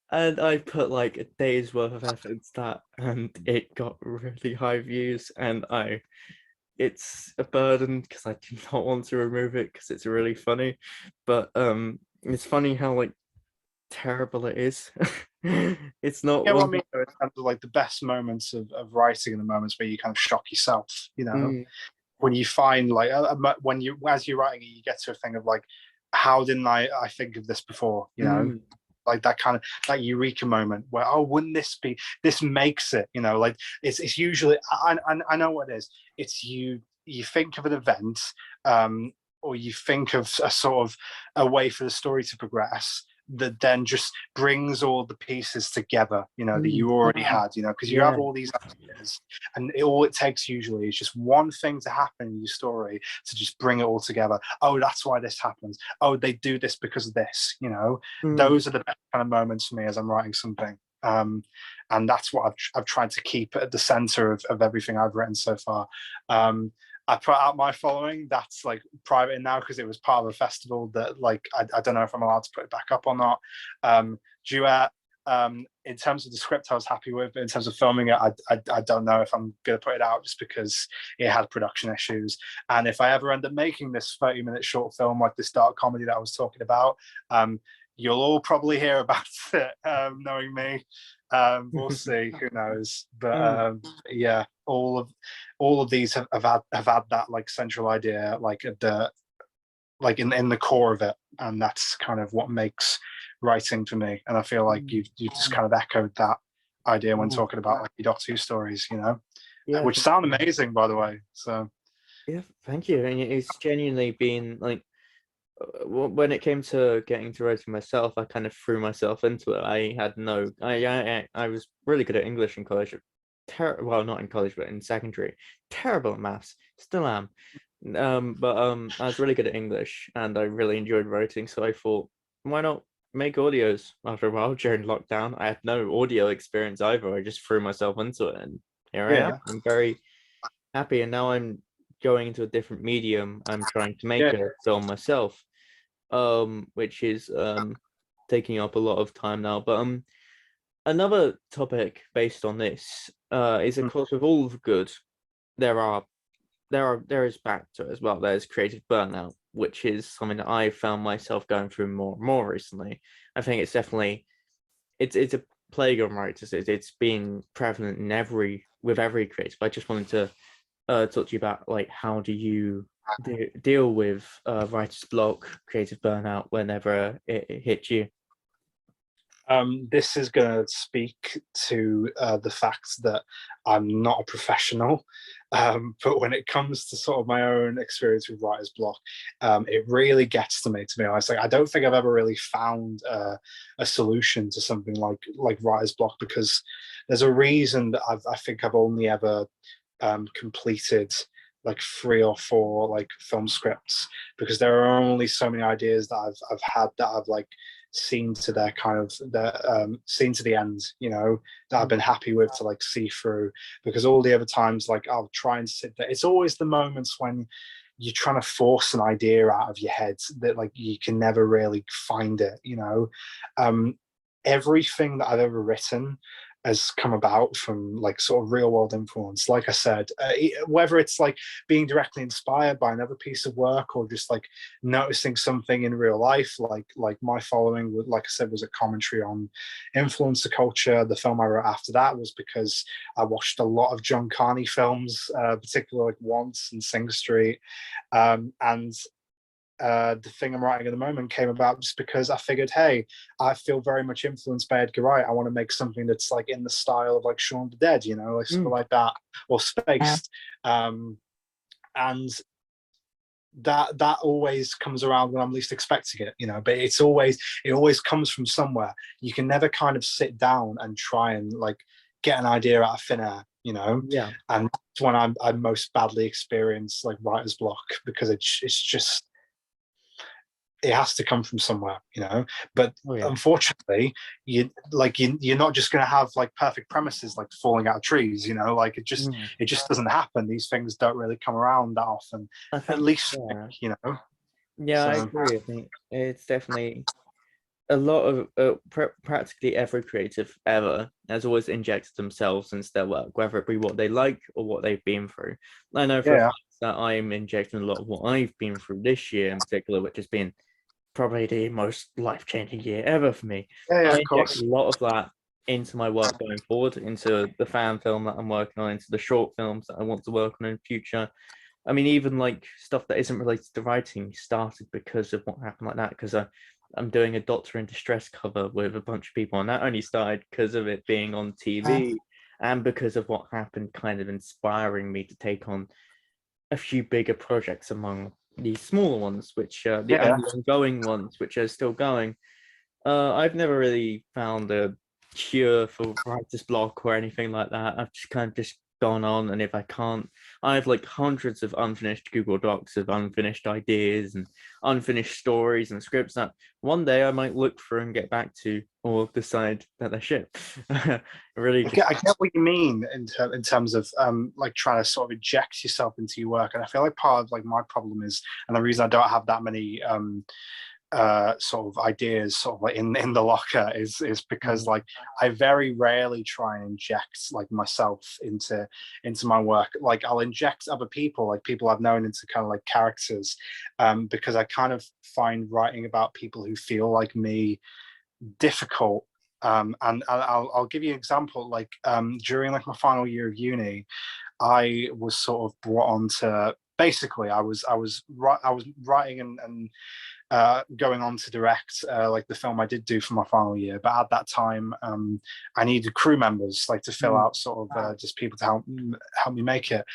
And I put like a day's worth of effort into that, and it got really high views. And it's a burden because I do not want to remove it because it's really funny. But it's funny how like terrible it is. It's not Yeah, well, I one. mean, in terms of like the best moments of writing and the moments where you kind of shock yourself, when you find like when you as you're writing it, you get to a thing of like, how didn't I think of this before? Like that kind of that eureka moment where, oh, wouldn't this makes it, like it's usually I know what it is. It's you think of an event, or you think of a sort of a way for the story to progress that then just brings all the pieces together, that you already had, because you have all these ideas, and all it takes usually is just one thing to happen in your story to just bring it all together. Oh, that's why this happens. Oh, they do this because of this. Those are the best kind of moments for me as I'm writing something. And that's what I've tried to keep at the center of everything I've written so far. I put out my following. That's like private now because it was part of a festival that like I don't know if I'm allowed to put it back up or not. Duet. In terms of the script, I was happy with. But in terms of filming it, I don't know if I'm going to put it out just because it had production issues. And if I ever end up making this 30-minute short film like this dark comedy that I was talking about, you'll all probably hear about it, knowing me. We'll see. Who knows? But yeah, all of these have had that like central idea, like at the in the core of it, and that's kind of what makes writing for me. And I feel like you've just kind of echoed that idea when talking about like your Doctor Who stories, which sound amazing, by the way. So yeah, thank you. And it's genuinely been like when it came to getting to writing myself, I kind of threw myself into it. I was really good at English in college. Well, not in college, but in secondary. Terrible at maths. Still am. But I was really good at English, and I really enjoyed writing. So I thought, why not make audios? After a while, during lockdown, I had no audio experience either. I just threw myself into it, and here I am. I'm very happy, and now I'm going into a different medium. I'm trying to make a film myself, which is taking up a lot of time now. But another topic based on this is, of course, with all of good, there is back to it as well. There's creative burnout, which is something that I found myself going through more and more recently. I think it's definitely it's a plague on writers. It's been prevalent with every creative. I just wanted to talk to you about like how do you deal with writer's block, creative burnout whenever it hits you. This is going to speak to the fact that I'm not a professional, but when it comes to sort of my own experience with writer's block, it really gets to me, to be honest. Like, I don't think I've ever really found a solution to something like writer's block, because there's a reason that I think I've only ever completed like 3 or 4 like film scripts, because there are only so many ideas that I've had that I've like seen to their kind of seen to the end, that I've been happy with to like see through. Because all the other times, like I'll try and sit there, it's always the moments when you're trying to force an idea out of your head that like you can never really find it. Everything that I've ever written has come about from like sort of real world influence. Like I said, whether it's like being directly inspired by another piece of work or just like noticing something in real life, like my following, like I said, was a commentary on influencer culture. The film I wrote after that was because I watched a lot of John Carney films, particularly like Once and Sing Street, and the thing I'm writing at the moment came about just because I figured, hey, I feel very much influenced by Edgar Wright. I want to make something that's like in the style of like Shaun of the Dead, like something like that, or Spaced. And that always comes around when I'm least expecting it, but it always comes from somewhere. You can never kind of sit down and try and like get an idea out of thin air, Yeah. and it's when I most badly experience like writer's block, because it's just, it has to come from somewhere, but unfortunately you're not just going to have like perfect premises like falling out of trees, like it just doesn't happen. These things don't really come around that often, I think, at least yeah, I so agree. I think it's definitely a lot of practically every creative ever has always injected themselves into their work, whether it be what they like or what they've been through. I know for a fact that I'm injecting a lot of what I've been through this year in particular, which has been probably the most life-changing year ever for me. I of inject course. a lot of that into my work going forward, into the fan film that I'm working on, into the short films that I want to work on in future. I mean, even like stuff that isn't related to writing started because of what happened like that. Because I'm doing a Doctor in Distress cover with a bunch of people, and that only started because of it being on TV and because of what happened, kind of inspiring me to take on a few bigger projects among the smaller ones, which the ongoing ones, which are still going. I've never really found a cure for writer's block or anything like that. I've just kind of just gone on, and if I can't, I have like hundreds of unfinished Google Docs of unfinished ideas and unfinished stories and scripts that one day I might look through and get back to, or decide that they're shit. Really, I get what you mean in terms of like trying to sort of inject yourself into your work, and I feel like part of like my problem is, and the reason I don't have that many sort of ideas sort of like in the locker is because like I very rarely try and inject like myself into my work. Like I'll inject other people, like people I've known, into kind of like characters, because I kind of find writing about people who feel like me difficult. And I'll give you an example. Like during like my final year of uni, I was sort of brought on to, basically I was writing and going on to direct like the film I did do for my final year. But at that time, I needed crew members like to fill out sort of just people to help me make it.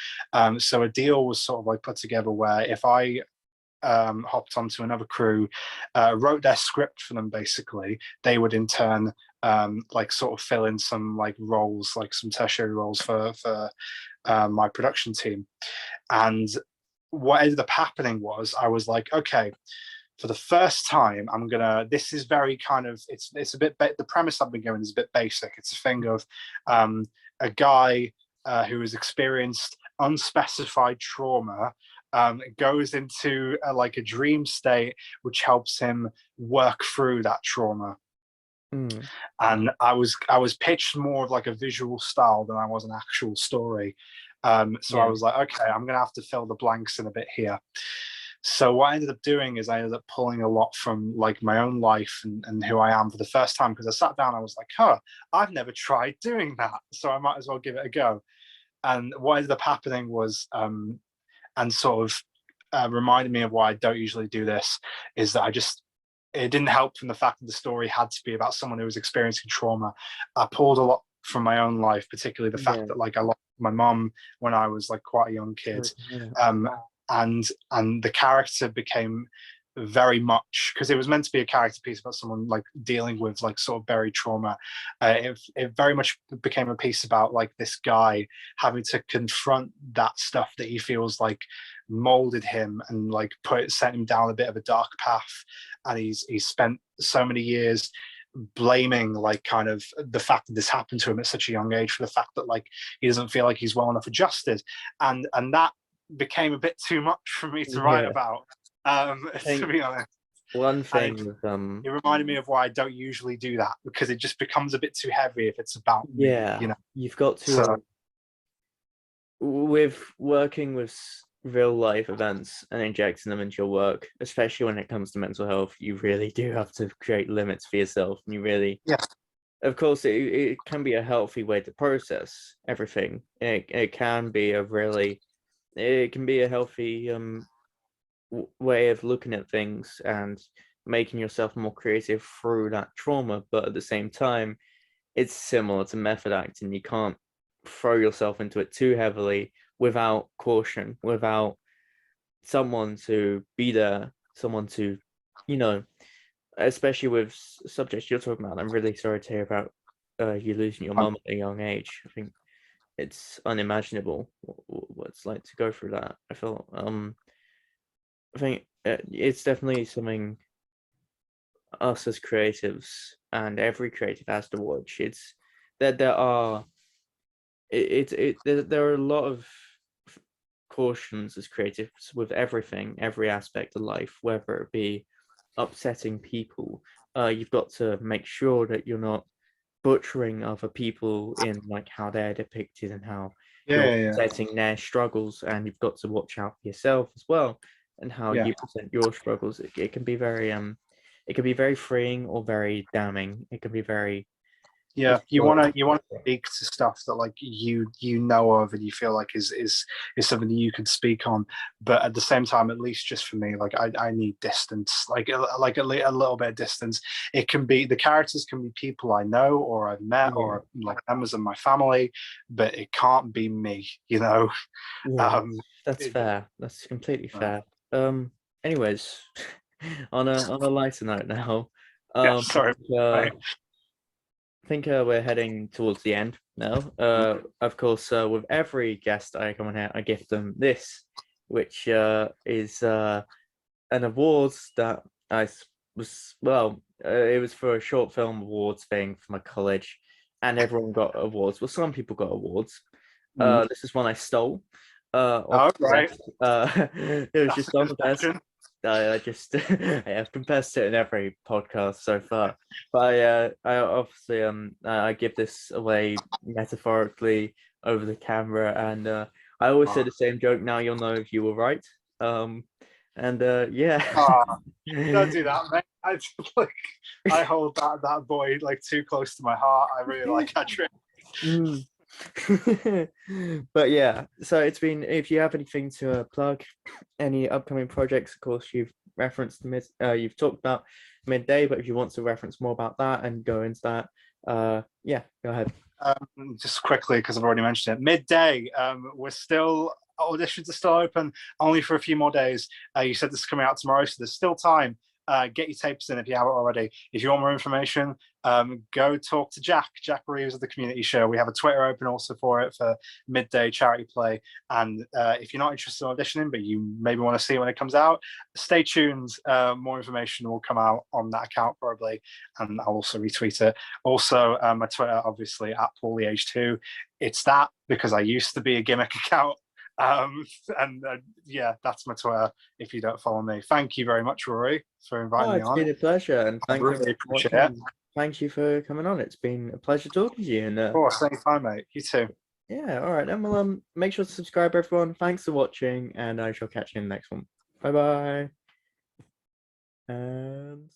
So a deal was sort of like put together where if I hopped onto another crew, wrote their script for them, basically, they would in turn like sort of fill in some like roles, like some tertiary roles for my production team. And what ended up happening was I was like, okay, for the first time, I'm gonna. This is very kind of. It's a bit. The premise I've been given is a bit basic. It's a thing of a guy who has experienced unspecified trauma, goes into like a dream state, which helps him work through that trauma. And I was pitched more of like a visual style than I was an actual story. So I was like, okay, I'm gonna have to fill the blanks in a bit here. So what I ended up doing is I ended up pulling a lot from like my own life and who I am for the first time, because I sat down, I was like, I've never tried doing that, so I might as well give it a go. And what ended up happening was, and sort of reminded me of why I don't usually do this, is that it didn't help from the fact that the story had to be about someone who was experiencing trauma. I pulled a lot from my own life, particularly the fact that like I lost my mom when I was like quite a young kid. And the character became very much, because it was meant to be a character piece about someone like dealing with like sort of buried trauma. It very much became a piece about like this guy having to confront that stuff that he feels like molded him and like sent him down a bit of a dark path. And he's spent so many years blaming like kind of the fact that this happened to him at such a young age for the fact that like he doesn't feel like he's well enough adjusted, and that became a bit too much for me to write about, to be honest. one And thing with it reminded me of why I don't usually do that, because it just becomes a bit too heavy if it's about me, yeah, you know. you've got to So with working with real life events and injecting them into your work, especially when it comes to mental health, you really do have to create limits for yourself. And you really, yeah, of course, it can be a healthy way to process everything. It can be a really, it can be a healthy way of looking at things and making yourself more creative through that trauma. But at the same time, it's similar to method acting. You can't throw yourself into it too heavily without caution, without someone to be there, someone to, you know, especially with subjects you're talking about. I'm really sorry to hear about you losing your mum at a young age. I think it's unimaginable what it's like to go through that. I think it's definitely something us as creatives and every creative has to watch. It's that there are there are a lot of cautions as creatives with everything, every aspect of life, whether it be upsetting people. You've got to make sure that you're not butchering other people in like how they're depicted and how you're yeah. setting their struggles, and you've got to watch out for yourself as well and how Yeah. you present your struggles. It can be very it can be very freeing or very damning. It can be very Yeah, it's full you want to of- speak to stuff that like you know of and you feel like is something that you can speak on, but at the same time, at least just for me, like I need distance, like a little bit of distance. It can be the characters can be people I know or I've met yeah, or like members of my family, but it can't be me, you know. yeah, Um, that's it, fair. That's completely uh, fair. Anyways, on a lighter note now, yeah, um, sorry. Right. I think we're heading towards the end now. Of course, with every guest I come on here, I give them this, which is an award that was it was for a short film awards thing for my college, and everyone got awards. Well, some people got awards. Mm. This is one I stole off Oh, the right. desk. It was That's a just on the desk. confession. I just I have confessed it in every podcast so far. But I obviously I give this away metaphorically over the camera, and I always say Oh, the same joke. Now you'll know if you were right. Um, and yeah. oh, don't do that, mate. I like I hold that boy like too close to my heart. I really like that trick. Mm. But yeah, so it's been, if you have anything to plug, any upcoming projects, of course, you've talked about midday, but if you want to reference more about that and go into that, yeah, go ahead. Just quickly, because I've already mentioned it. Midday, we're still auditions are still open, only for a few more days. You said this is coming out tomorrow, so there's still time. Get your tapes in if you haven't already. If you want more information, go talk to Jack Reeves of the Community Show. We have a Twitter open also for it for midday charity play. And if you're not interested in auditioning, but you maybe want to see it when it comes out, stay tuned. More information will come out on that account probably, and I'll also retweet it. Also, my Twitter, obviously, at PaulieH2. It's that because I used to be a gimmick account. And yeah, that's my Twitter if you don't follow me. Thank you very much, Rory, for Oh, inviting me it's on. been a pleasure, and I thank you really for appreciate it. watching. Thank you for coming on. It's been a pleasure talking to you, and Of course, anytime, mate. You too. yeah, all right, then. Well, make sure to subscribe, everyone. Thanks for watching, and I shall catch you in the next one. Bye bye. And